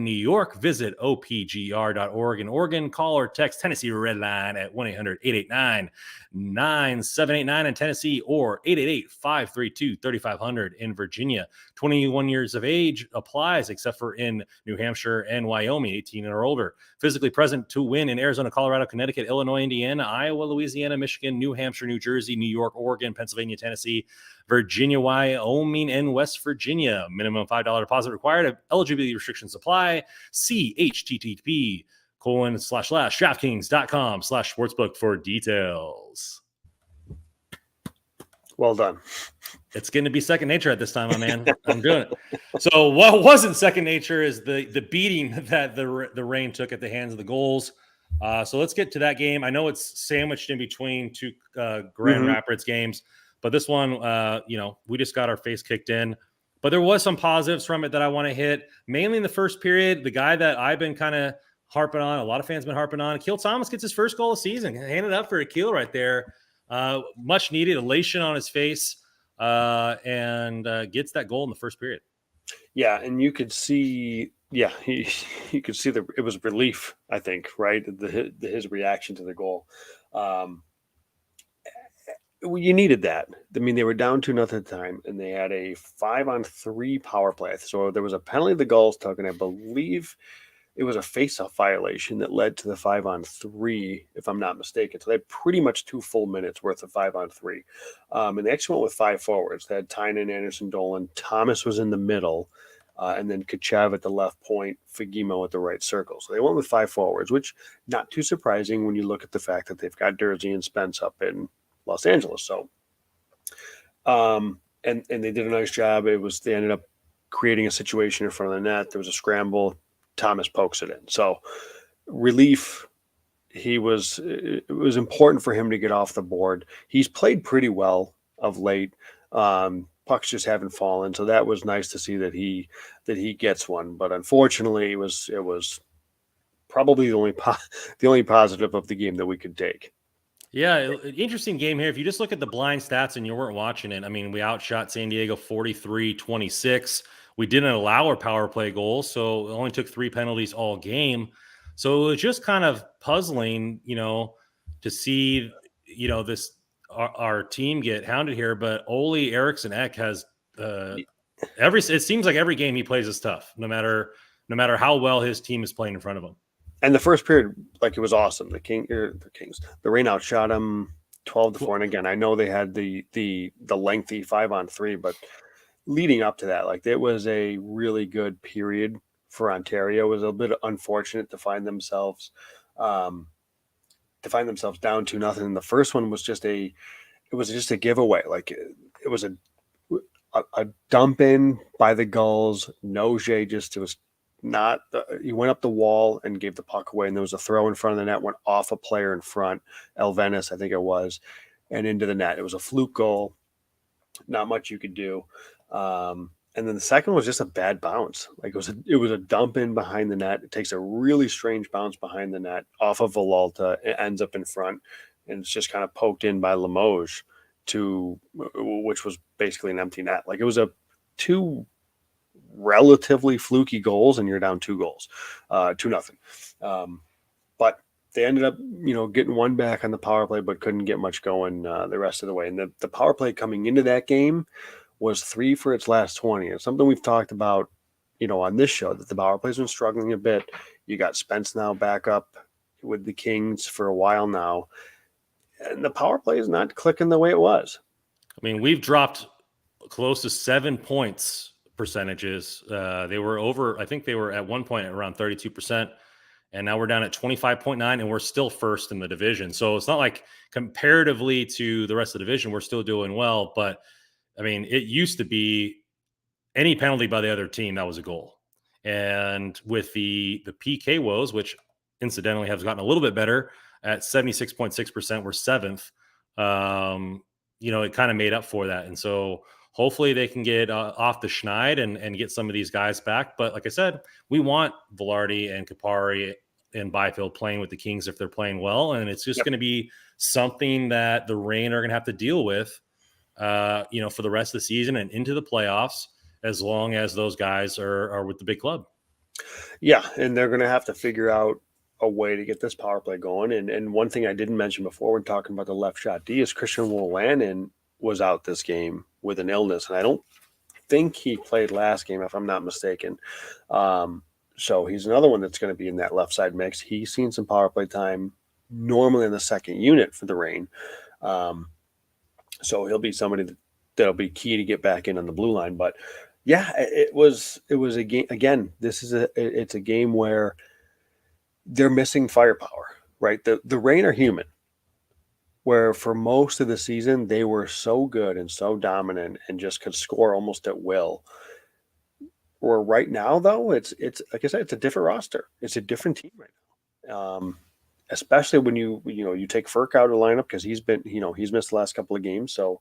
New York. Visit opgr.org in Oregon. Call or text Tennessee Red Line at 1-800-889-9789 in Tennessee or 888-532-3500 in Virginia. 21 years of age applies except for in New Hampshire and Wyoming, 18 and or older. Physically present to win in Arizona, Colorado, Connecticut, Illinois, Indiana, Iowa, Louisiana, Michigan, New Hampshire, New Jersey, New York, Oregon, Pennsylvania, Tennessee, Virginia, Wyoming, and West Virginia. Minimum $5 deposit required. Eligibility restrictions apply. See http://DraftKings.com/sportsbook for details. Well done. It's going to be second nature at this time, my man. I'm doing it. So what wasn't second nature is the beating that the Reign took at the hands of the goals. So let's get to that game. I know it's sandwiched in between two Grand Rapids games, but this one, we just got our face kicked in. But there was some positives from it that I want to hit. Mainly in the first period, the guy that I've been kind of harping on, a lot of fans been harping on, Akil Thomas gets his first goal of the season. Hand it up for Akil right there. Much needed elation on his face, and gets that goal in the first period. Yeah, and you could see, you could see it was relief, I think, right? His reaction to the goal. You needed that. I mean, they were down 2-0 at the time, and they had a 5-on-3 power play. So there was a penalty the Gulls took, and I believe it was a face-off violation that led to the 5-on-3, if I'm not mistaken. So they had pretty much 2 full minutes worth of 5-on-3. And they actually went with 5 forwards. They had Tynan, Anderson, Dolan. Thomas was in the middle. and then Kachev at the left point, Fagimo at the right circle. So they went with 5 forwards, which not too surprising when you look at the fact that they've got Durzi and Spence up in Los Angeles. So, and they did a nice job. They ended up creating a situation in front of the net. There was a scramble. Thomas pokes it in. So relief. It was important for him to get off the board. He's played pretty well of late. Pucks just haven't fallen, so that was nice to see that he gets one. But unfortunately, it was probably the only positive of the game that we could take. Yeah, interesting game here. If you just look at the blind stats and you weren't watching it, I mean, we outshot San Diego 43-26. We didn't allow our power play goals, so it only took 3 penalties all game. So it was just kind of puzzling, to see, this our team get hounded here. But Ole Eriksson Ek has it seems like every game he plays is tough, no matter how well his team is playing in front of him. And the first period, it was awesome. The Reign outshot him 12-4. And again, I know they had the lengthy 5-on-3, but leading up to that, it was a really good period for Ontario. It was a bit unfortunate to find themselves down 2-0. The first one was just a giveaway. It was a dump in by the Gulls. Noje he went up the wall and gave the puck away, and there was a throw in front of the net, went off a player in front, Elvenis, I think it was, and into the net. It was a fluke goal. Not much you could do. And then the second was just a bad bounce. It was a dump in behind the net. It takes a really strange bounce behind the net off of Villalta. It ends up in front, and it's just kind of poked in by Limoges which was basically an empty net. It was 2 relatively fluky goals, and you're down 2 goals, 2-0. But they ended up, getting one back on the power play, but couldn't get much going the rest of the way. And the power play coming into that game was 3 for its last 20. It's something we've talked about, on this show, that the power play's been struggling a bit. You got Spence now back up with the Kings for a while now, and the power play is not clicking the way it was. I mean, we've dropped close to 7 points percentages. They were over, I think they were at one point at around 32%. And now we're down at 25.9, and we're still first in the division. So it's not like comparatively to the rest of the division, we're still doing well. But I mean, it used to be any penalty by the other team, that was a goal. And with the PK woes, which incidentally have gotten a little bit better at 76.6%, we're 7th. It kind of made up for that. And so hopefully they can get off the schneid and get some of these guys back. But like I said, we want Velarde and Kapari and Byfield playing with the Kings if they're playing well. And it's just going to be something that the Reign are going to have to deal with, for the rest of the season and into the playoffs, as long as those guys are with the big club. Yeah, and they're going to have to figure out a way to get this power play going. And one thing I didn't mention before when talking about the left shot D is Christian Wolanin was out this game with an illness, and I don't think he played last game, if I'm not mistaken. So he's another one that's going to be in that left side mix. He's seen some power play time normally in the second unit for the Reign. So he'll be somebody that'll be key to get back in on the blue line. But yeah, it was a game. Again, it's a game where they're missing firepower, right? The Reign are human, where for most of the season, they were so good and so dominant and just could score almost at will. Where right now, though, it's like I said, it's a different roster. It's a different team right now. Especially when you take Furk out of the lineup, because he's missed the last couple of games. So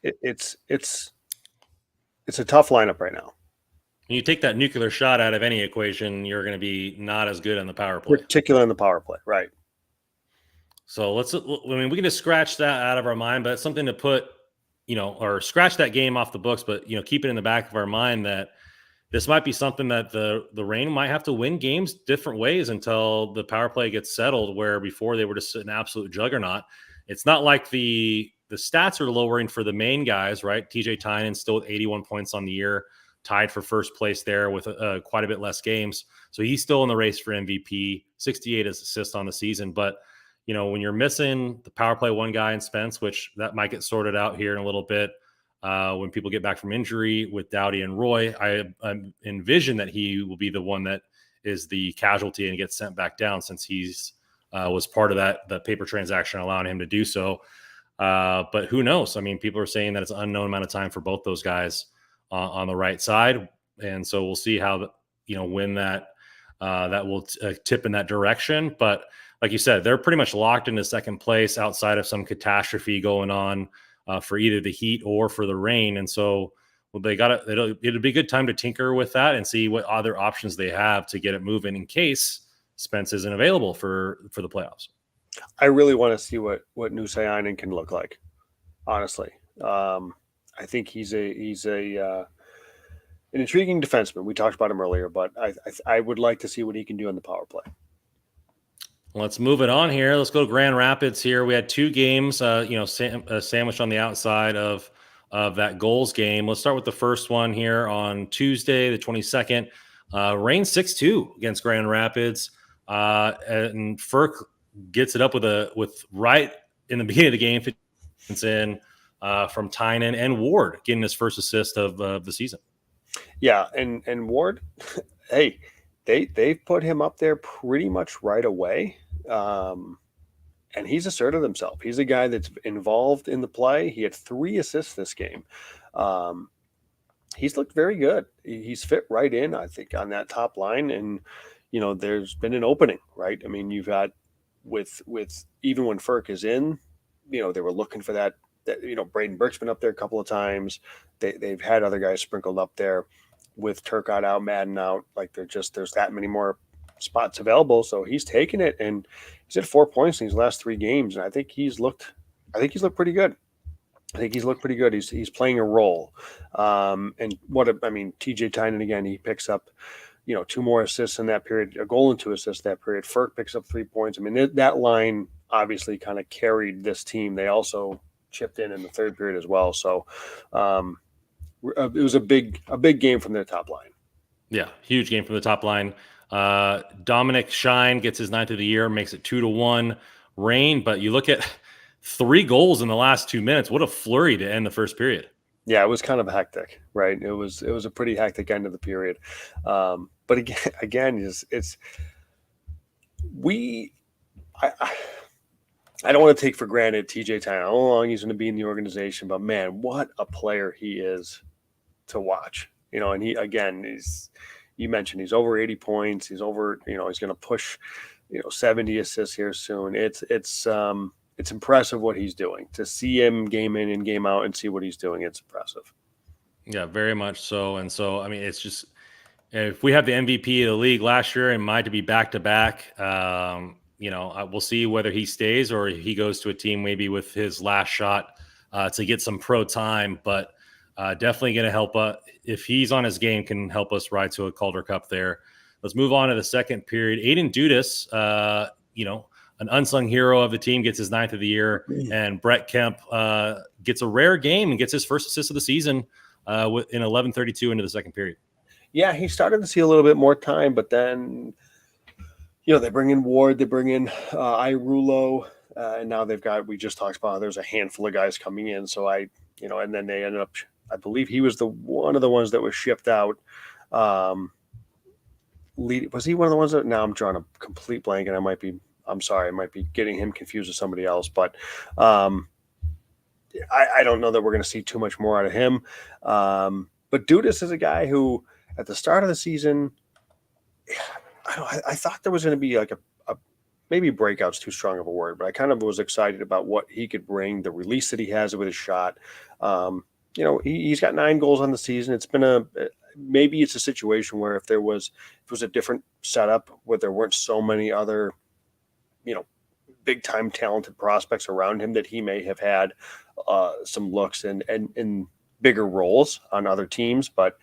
it's a tough lineup right now. When you take that nuclear shot out of any equation, you're going to be not as good on the power play. Particularly on the power play, right? So we can just scratch that out of our mind, but it's something to put, or scratch that game off the books, but, keep it in the back of our mind that this might be something that the Reign might have to win games different ways until the power play gets settled, where before they were just an absolute juggernaut. It's not like the stats are lowering for the main guys, right? TJ Tynan still with 81 points on the year, tied for first place there with quite a bit less games. So he's still in the race for MVP, 68 assists on the season. But, when you're missing the power play one guy in Spence, which that might get sorted out here in a little bit, when people get back from injury with Doughty and Roy. I envision that he will be the one that is the casualty and gets sent back down, since he's was part of the paper transaction allowing him to do so. But who knows? I mean, people are saying that it's an unknown amount of time for both those guys on the right side. And so we'll see how, when that will tip in that direction. But like you said, they're pretty much locked into second place outside of some catastrophe going on for either the Heat or for the Reign. And so it'll be a good time to tinker with that and see what other options they have to get it moving in case Spence isn't available for the playoffs. I really want to see what Nusayainen can look like. Honestly, I think he's an intriguing defenseman. We talked about him earlier, but I would like to see what he can do on the power play. Let's move it on here. Let's go to Grand Rapids here. We had 2 games, sandwiched on the outside of that goals game. Let's start with the first one here on Tuesday, the 22nd. Reign 6-2 against Grand Rapids. And Ferk gets it up with right in the beginning of the game, 15 minutes in, from Tynan and Ward getting his first assist of the season. Yeah, and Ward, hey, they've put him up there pretty much right away, and he's asserted himself. He's a guy that's involved in the play. He had 3 assists this game. He's looked very good. He's fit right in, I think, on that top line, and there's been an opening, right? I mean, you've had with even when Ferk is in, they were looking for that. Braden Burke's been up there a couple of times. They've had other guys sprinkled up there with Turcotte out, Madden out. Like there's that many more spots available. So he's taken it, and he's at 4 points in these last 3 games. And I think he's looked pretty good. He's playing a role. And TJ Tynan again, he picks up, 2 more assists in that period, a goal and 2 assists that period. Ferk picks up 3 points. I mean, that line obviously kind of carried this team. They also chipped in the third period as well. So it was a big game from their top line. Yeah, huge game from the top line. Dominic Shine gets his 9th of the year, makes it 2-1 Reign. But you look at 3 goals in the last 2 minutes. What a flurry to end the first period. Yeah, it was kind of hectic, right? It was a pretty hectic end of the period. But again, I don't want to take for granted TJ Tynan, how long he's going to be in the organization, but man, what a player he is to watch. And you mentioned he's over 80 points. He's over, he's going to push, 70 assists here soon. It's impressive what he's doing. To see him game in and game out and see what he's doing, it's impressive. Yeah, very much so. And so, I mean, it's just, if we have the MVP of the league last year and Mike to be back-to-back, we'll see whether he stays or he goes to a team maybe with his last shot to get some pro time. But definitely going to help. If he's on his game, can help us ride to a Calder Cup there. Let's move on to the second period. Aiden Dudas, an unsung hero of the team, gets his 9th of the year. And Brett Kemp gets a rare game and gets his first assist of the season in 11:32 into the second period. Yeah, he started to see a little bit more time, but then they bring in Ward, they bring in Irulo, and now we just talked about there's a handful of guys coming in. So and then they ended up, I believe he was one of the ones that was shipped out. Was he one of the ones that, now I'm drawing a complete blank, and I might be getting him confused with somebody else, but I don't know that we're going to see too much more out of him. But Dudas is a guy who, at the start of the season, I thought there was going to be like a maybe breakout's too strong of a word, but I kind of was excited about what he could bring, the release that he has with his shot. He's got 9 goals on the season. It's been maybe it's a situation where if it was a different setup where there weren't so many other, big time talented prospects around him, that he may have had some looks and bigger roles on other teams, but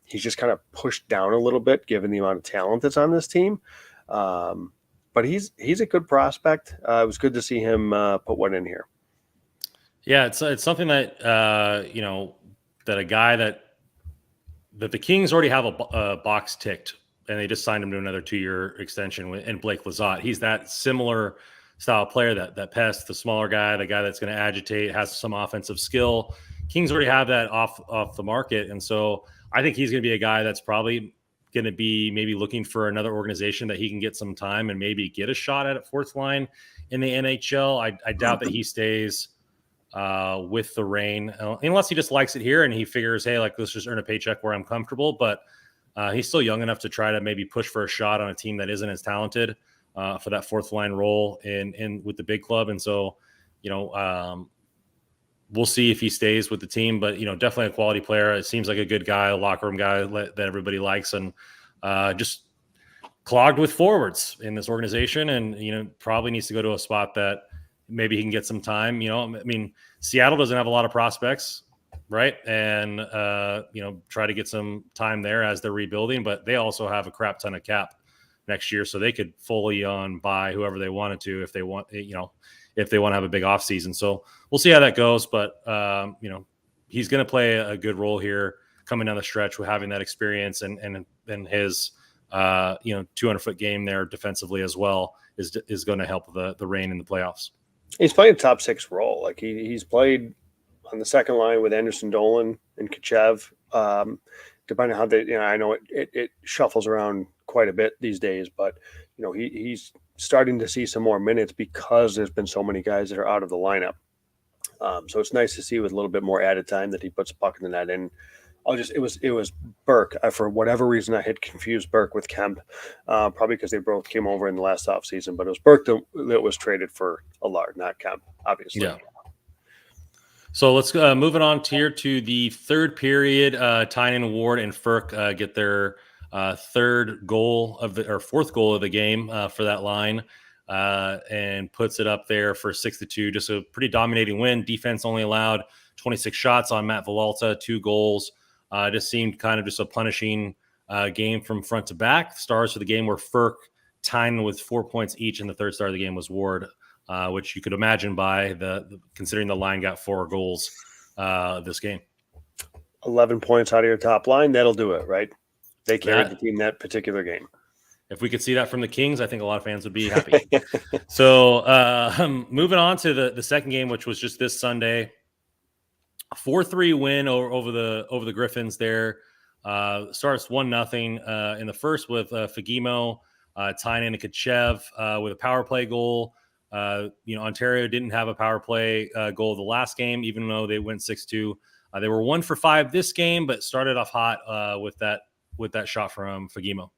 he's just kind of pushed down a little bit given the amount of talent that's on this team. But he's a good prospect. It was good to see him put one in here. Yeah, it's something that that a guy that the Kings already have a box ticked, and they just signed him to another 2-year extension in Blake Lizotte. He's that similar style player, that pest, the smaller guy, the guy that's going to agitate, has some offensive skill, Kings already have that off the market, and so I think he's going to be a guy that's probably going to be maybe looking for another organization that he can get some time and maybe get a shot at fourth line in the NHL. I doubt that he stays with the Reign unless he just likes it here and he figures, hey, like let's just earn a paycheck where I'm comfortable. But he's still young enough to try to maybe push for a shot on a team that isn't as talented for that fourth line role in with the big club. And so, we'll see if he stays with the team, but definitely a quality player. It seems like a good guy, a locker room guy that everybody likes, and just clogged with forwards in this organization. And probably needs to go to a spot that maybe he can get some time. Seattle doesn't have a lot of prospects, right? And try to get some time there as they're rebuilding, but they also have a crap ton of cap next year, so they could fully buy whoever they wanted to if they want, if they want to have a big off season. So we'll see how that goes. But, he's going to play a good role here coming down the stretch with having that experience and his, 200-foot game there defensively as well is going to help the Reign in the playoffs. He's playing a top six role. Like he's played on the second line with Anderson Dolan and Kachev. Depending on how they, I know it shuffles around quite a bit these days, but he's starting to see some more minutes because there's been so many guys that are out of the lineup. So it's nice to see with a little bit more added time that he puts a puck in the net. And it was Burke. For whatever reason, I had confused Burke with Kemp, probably because they both came over in the last offseason. But it was Burke that was traded for Allard, not Kemp, obviously. Yeah. So let's moving on here to the third period. Tynan, Ward, and Ferk get their fourth goal of the game for that line, and puts it up there for 6-2. Just a pretty dominating win. Defense only allowed 26 shots on Matt Villalta, 2 goals. Just seemed kind of just a punishing game from front to back. Stars for the game were Ferk, Tynan with 4 points each, and the third star of the game was Ward, which you could imagine by considering the line got 4 goals this game. 11 points out of your top line, that'll do it, right? They carried the team that particular game. If we could see that from the Kings, I think a lot of fans would be happy. So moving on to the second game, which was just this Sunday, 4-3 win over the Griffins there. Starts 1-0 in the first with Fagemo, Tynan, and Kachev with a power play goal. Ontario didn't have a power play goal the last game, even though they went 6-2. They were 1 for 5 this game, but started off hot with that shot from Fagemo.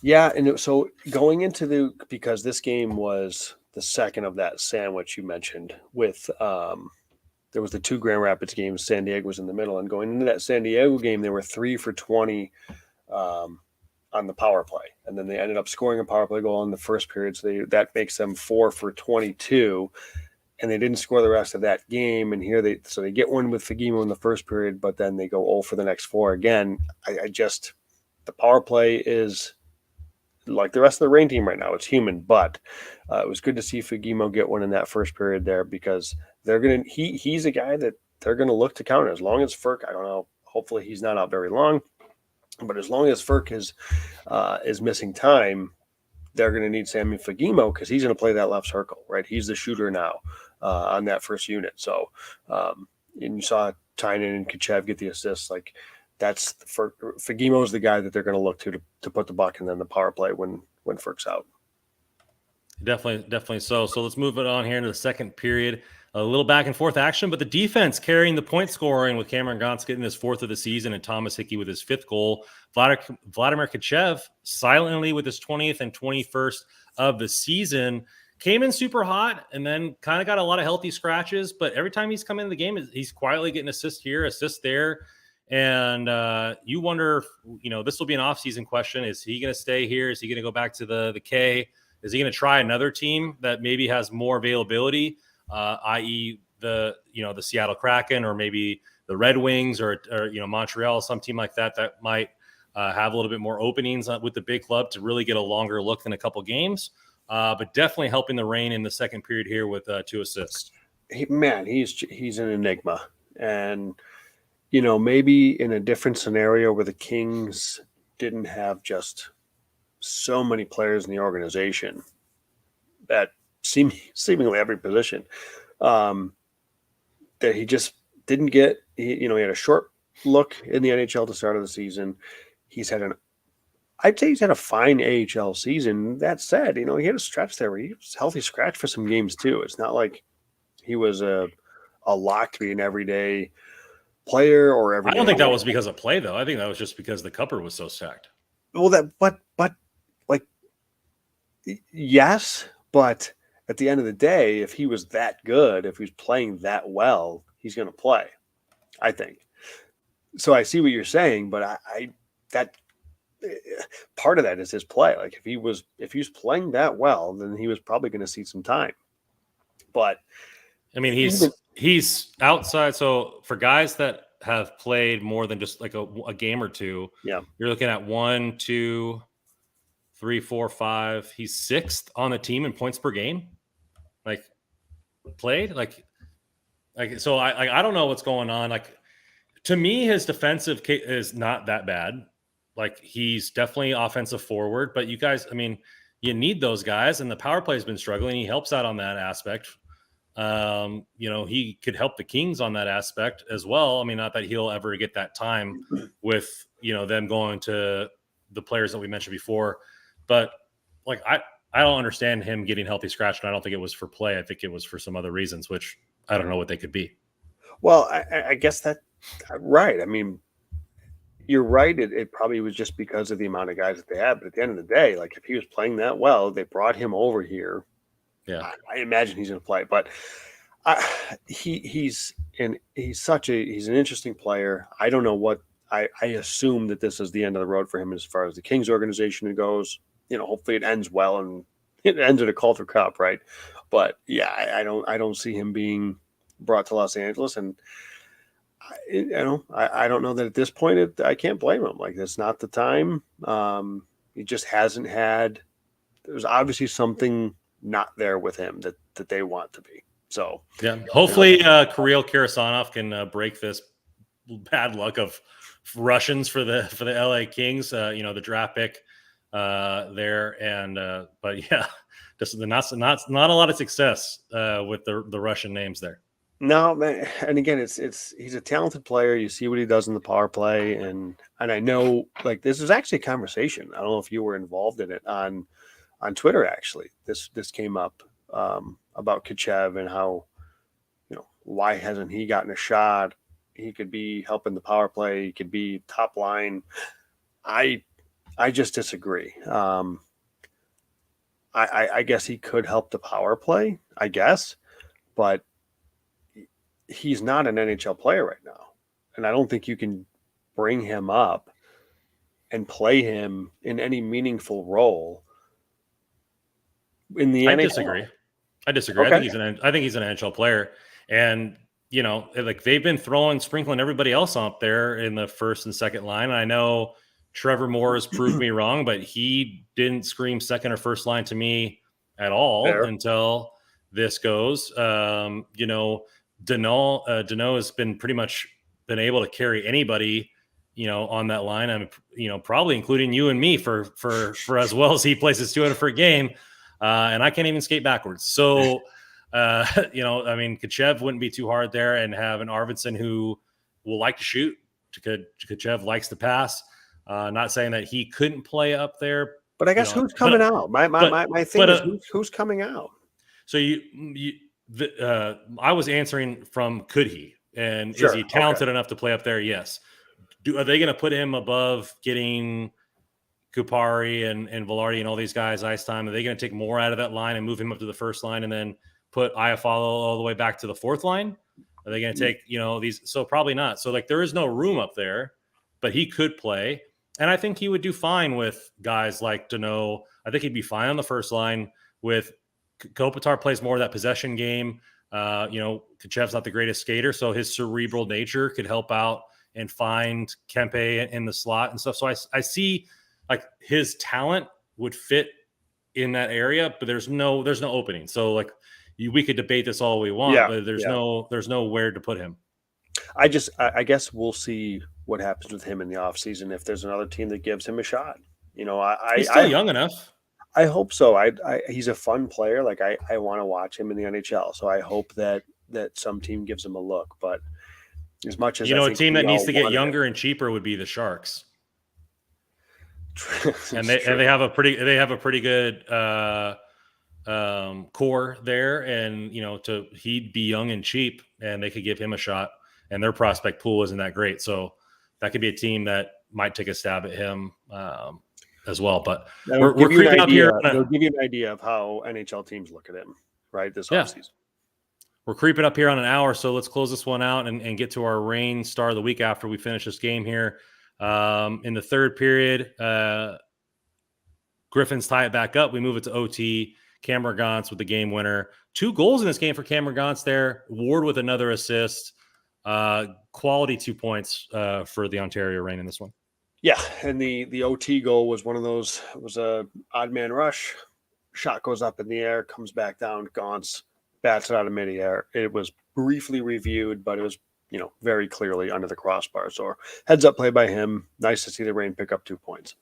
Yeah, and so going into because this game was the second of that sandwich you mentioned with there was the 2 Grand Rapids games. San Diego was in the middle, and going into that San Diego game, they were 3 for 20 on the power play, and then they ended up scoring a power play goal in the first period, so that makes them 4 for 22, and they didn't score the rest of that game. And here they get one with Fagemo in the first period, but then they go 0 for the next 4 again. The power play is like the rest of the Reign team right now. It's human, but it was good to see Fagemo get one in that first period there, because he's a guy that they're gonna look to counter as long as Ferk. I don't know. Hopefully he's not out very long, but as long as Ferk is missing time, they're going to need Sammy Fagemo because he's going to play that left circle, right? He's the shooter now on that first unit. So, and you saw Tynan and Kachev get the assists. Like that's Fagemo is the guy that they're going to look to put the buck in then the power play when Ferk's out. Definitely so. So let's move it on here into the second period. A little back and forth action, but the defense carrying the point scoring with Cameron Gauntz getting his 4th of the season and Thomas Hickey with his 5th goal. Vladimir Kachev silently with his 20th and 21st of the season. Came in super hot and then kind of got a lot of healthy scratches, but every time he's come into the game, he's quietly getting assist here, assist there. And you wonder, this will be an offseason question. Is he going to stay here? Is he going to go back to the K? Is he going to try another team that maybe has more availability? I.e. the Seattle Kraken or maybe the Red Wings or Montreal, some team like that might have a little bit more openings with the big club to really get a longer look than a couple games. But definitely helping the Reign in the second period here with 2 assists. He's an enigma. And, maybe in a different scenario where the Kings didn't have just so many players in the organization that seemingly every position, that he just Didn't get, he had a short look in the NHL to start of the season. I'd say he's had a fine AHL season. That said, he had a stretch there where he was healthy scratch for some games too. It's not like he was a lock to be an everyday player or everyday. I don't think that was because of play, though. I think that was just because the cupboard was so stacked. Well, but like, yes, but at the end of the day, if he was that good, if he was playing that well, he's going to play, I think. So I see what you're saying, but that part of that is his play. Like if he was playing that well, then he was probably going to see some time. But I mean, he's outside. So for guys that have played more than just like a game or two, yeah, you're looking at 1, 2, 3, 4, 5. He's 6th on the team in points per game. Like played, like so. I don't know what's going on. Like to me, his defensive is not that bad. Like he's definitely offensive forward, but you guys, I mean, you need those guys, and the power play has been struggling. He helps out on that aspect. He could help the Kings on that aspect as well. I mean, not that he'll ever get that time with, them going to the players that we mentioned before, but like, I don't understand him getting healthy scratched. And I don't think it was for play. I think it was for some other reasons, which I don't know what they could be. Well, I guess that, right. I mean, you're right. It probably was just because of the amount of guys that they have. But at the end of the day, like if he was playing that well, they brought him over here. Yeah, I imagine he's going to play, but he's an interesting player. I don't know what I assume that this is the end of the road for him as far as the Kings organization goes. Hopefully it ends well and it ends at a Calder Cup, right? But yeah, I don't see him being brought to Los Angeles, and I don't know that at this point I can't blame him. Like that's not the time. He just hasn't had. There's obviously something not there with him that they want to be. So yeah, hopefully Kirill Karasanov can break this bad luck of Russians for the LA Kings. The draft pick there, and but yeah, just not a lot of success with the Russian names there. No, man, and again, he's a talented player. You see what he does in the power play, and I know like this is actually a conversation. I don't know if you were involved in it on Twitter. Actually, this came up about Kachev and how why hasn't he gotten a shot? He could be helping the power play. He could be top line. I just disagree. I guess he could help the power play. I guess, but he's not an NHL player right now. And I don't think you can bring him up and play him in any meaningful role in the NHL. I disagree. Okay. I think he's an NHL player. And, like they've been sprinkling everybody else up there in the first and second line. And I know Trevor Moore has proved me wrong, but he didn't scream second or first line to me at all until this goes. Danault has been pretty much been able to carry anybody, on that line. I'm, probably including you and me for as well as he places 200 for a game. And I can't even skate backwards. So, Kachev wouldn't be too hard there, and have an Arvidsson who will like to shoot. Kachev likes to pass. Not saying that he couldn't play up there. But I guess who's coming out? My thing is who's coming out? So I was answering from could he, and is he talented enough to play up there? Yes. Are they going to put him above getting Kupari and Velarde and all these guys ice time? Are they going to take more out of that line and move him up to the first line and then put Iafallo all the way back to the fourth line? Are they going to take these? So probably not. So like there is no room up there, but he could play, and I think he would do fine with guys like Danault. I think he'd be fine on the first line with. Kopitar plays more of that possession game. Kachev's not the greatest skater, so his cerebral nature could help out and find Kempe in the slot and stuff. So I see like his talent would fit in that area, but there's no opening. So like we could debate this all we want, but there's nowhere to put him. I guess we'll see what happens with him in the offseason if there's another team that gives him a shot. He's still young enough. I hope so. He's a fun player. Like I want to watch him in the NHL. So I hope that some team gives him a look. But As much as a team that needs to get younger and cheaper would be the Sharks. and they have a pretty good core there, and he'd be young and cheap, and they could give him a shot. And their prospect pool isn't that great, so that could be a team that might take a stab at him as well. But we're creeping up here. They'll give you an idea of how NHL teams look at him, right? This offseason. We're creeping up here on an hour, so let's close this one out and get to our Reign Star of the Week after we finish this game here. In the third period, Griffins tie it back up. We move it to OT. Cameron Gauntz with the game winner. 2 goals in this game for Cameron Gauntz there. Ward with another assist. Quality 2 points for the Ontario Reign in this one. Yeah, and the OT goal was one of those. It was a odd man rush. Shot goes up in the air, comes back down. Gauntz bats it out of midair. It was briefly reviewed, but it was very clearly under the crossbar. So heads up play by him. Nice to see the Reign pick up 2 points.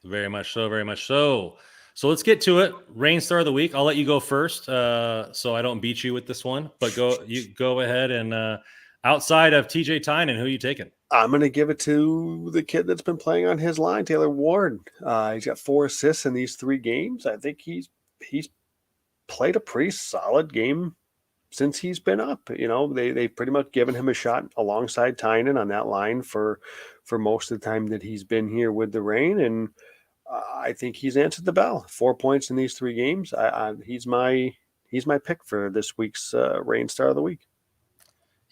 Very much so. Very much so. So let's get to it. Reign Star of the Week. I'll let you go first, so I don't beat you with this one. But go ahead and outside of TJ Tynan, who are you taking? I'm going to give it to the kid that's been playing on his line, Taylor Ward. He's got 4 assists in these 3 games. I think he's played a pretty solid game since he's been up. They've pretty much given him a shot alongside Tynan on that line for most of the time that he's been here with the Reign, and I think he's answered the bell. 4 points in these 3 games. He's my pick for this week's Reign Star of the Week.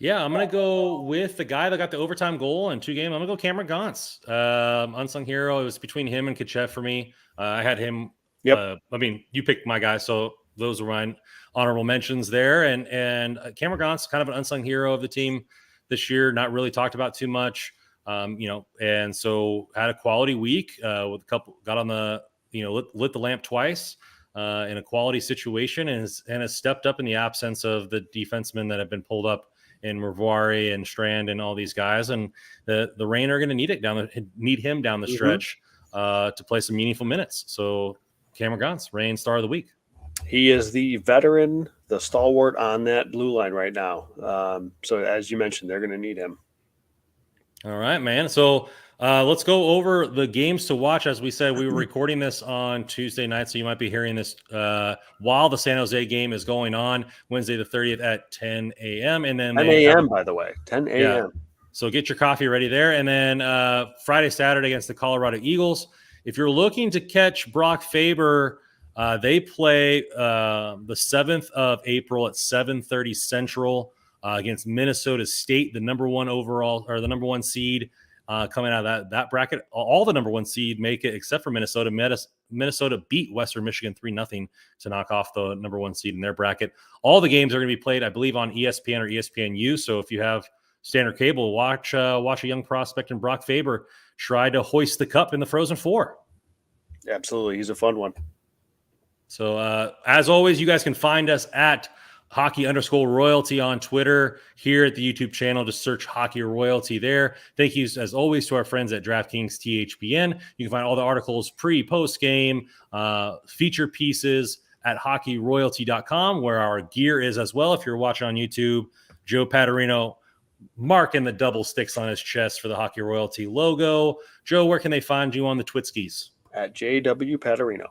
Yeah, I'm going to go with the guy that got the overtime goal in 2 games. I'm going to go Cameron Gauntz. Unsung hero. It was between him and Kachev for me. I had him. Yep. You picked my guy, so those are my honorable mentions there. And Cameron Gauntz, kind of an unsung hero of the team this year, not really talked about too much. And so had a quality week with a couple, got on the, lit the lamp twice in a quality situation, and has stepped up in the absence of the defensemen that have been pulled up in Revoire and Strand and all these guys. And the Reign are going to need him down the stretch to play some meaningful minutes. So Cameron Gauntz, Reign Star of the Week. He is the veteran, the stalwart on that blue line right now. So as you mentioned, they're going to need him. All right, man. So let's go over the games to watch. As we said, we were recording this on Tuesday night, so you might be hearing this while the San Jose game is going on, Wednesday the 30th at 10 a.m. And then 10 a.m., by the way, 10 a.m. Yeah. So get your coffee ready there. And then Friday, Saturday against the Colorado Eagles. If you're looking to catch Brock Faber, they play the 7th of April at 7:30 Central against Minnesota State, the number 1 overall, or the number 1 seed coming out of that bracket. All the number 1 seed make it except for Minnesota. Minnesota beat Western Michigan 3-0 to knock off the number 1 seed in their bracket. All the games are going to be played, I believe, on ESPN or ESPNU. So if you have standard cable, watch a young prospect in Brock Faber try to hoist the cup in the Frozen Four. Absolutely. He's a fun one. So as always, you guys can find us at hockey_royalty on Twitter. Here at the YouTube channel, just search Hockey Royalty there. Thank you, as always, to our friends at DraftKings THPN. You can find all the articles post game, feature pieces at hockeyroyalty.com, where our gear is as well. If you're watching on YouTube, Joe Paterino marking the double sticks on his chest for the Hockey Royalty logo. Joe, where can they find you on the Twitskis? At JW Paterino.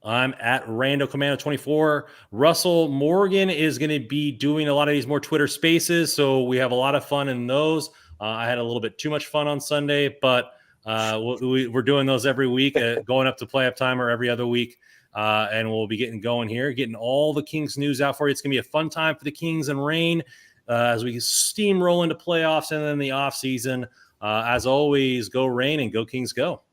I'm at Rando Commando 24. Russell Morgan is going to be doing a lot of these more Twitter spaces, so we have a lot of fun in those. I had a little bit too much fun on Sunday, but we're doing those every week, going up to playoff time or every other week, and we'll be getting going here, getting all the Kings news out for you. It's going to be a fun time for the Kings and Reign as we steamroll into playoffs and then the off season. As always, go Reign and go Kings go.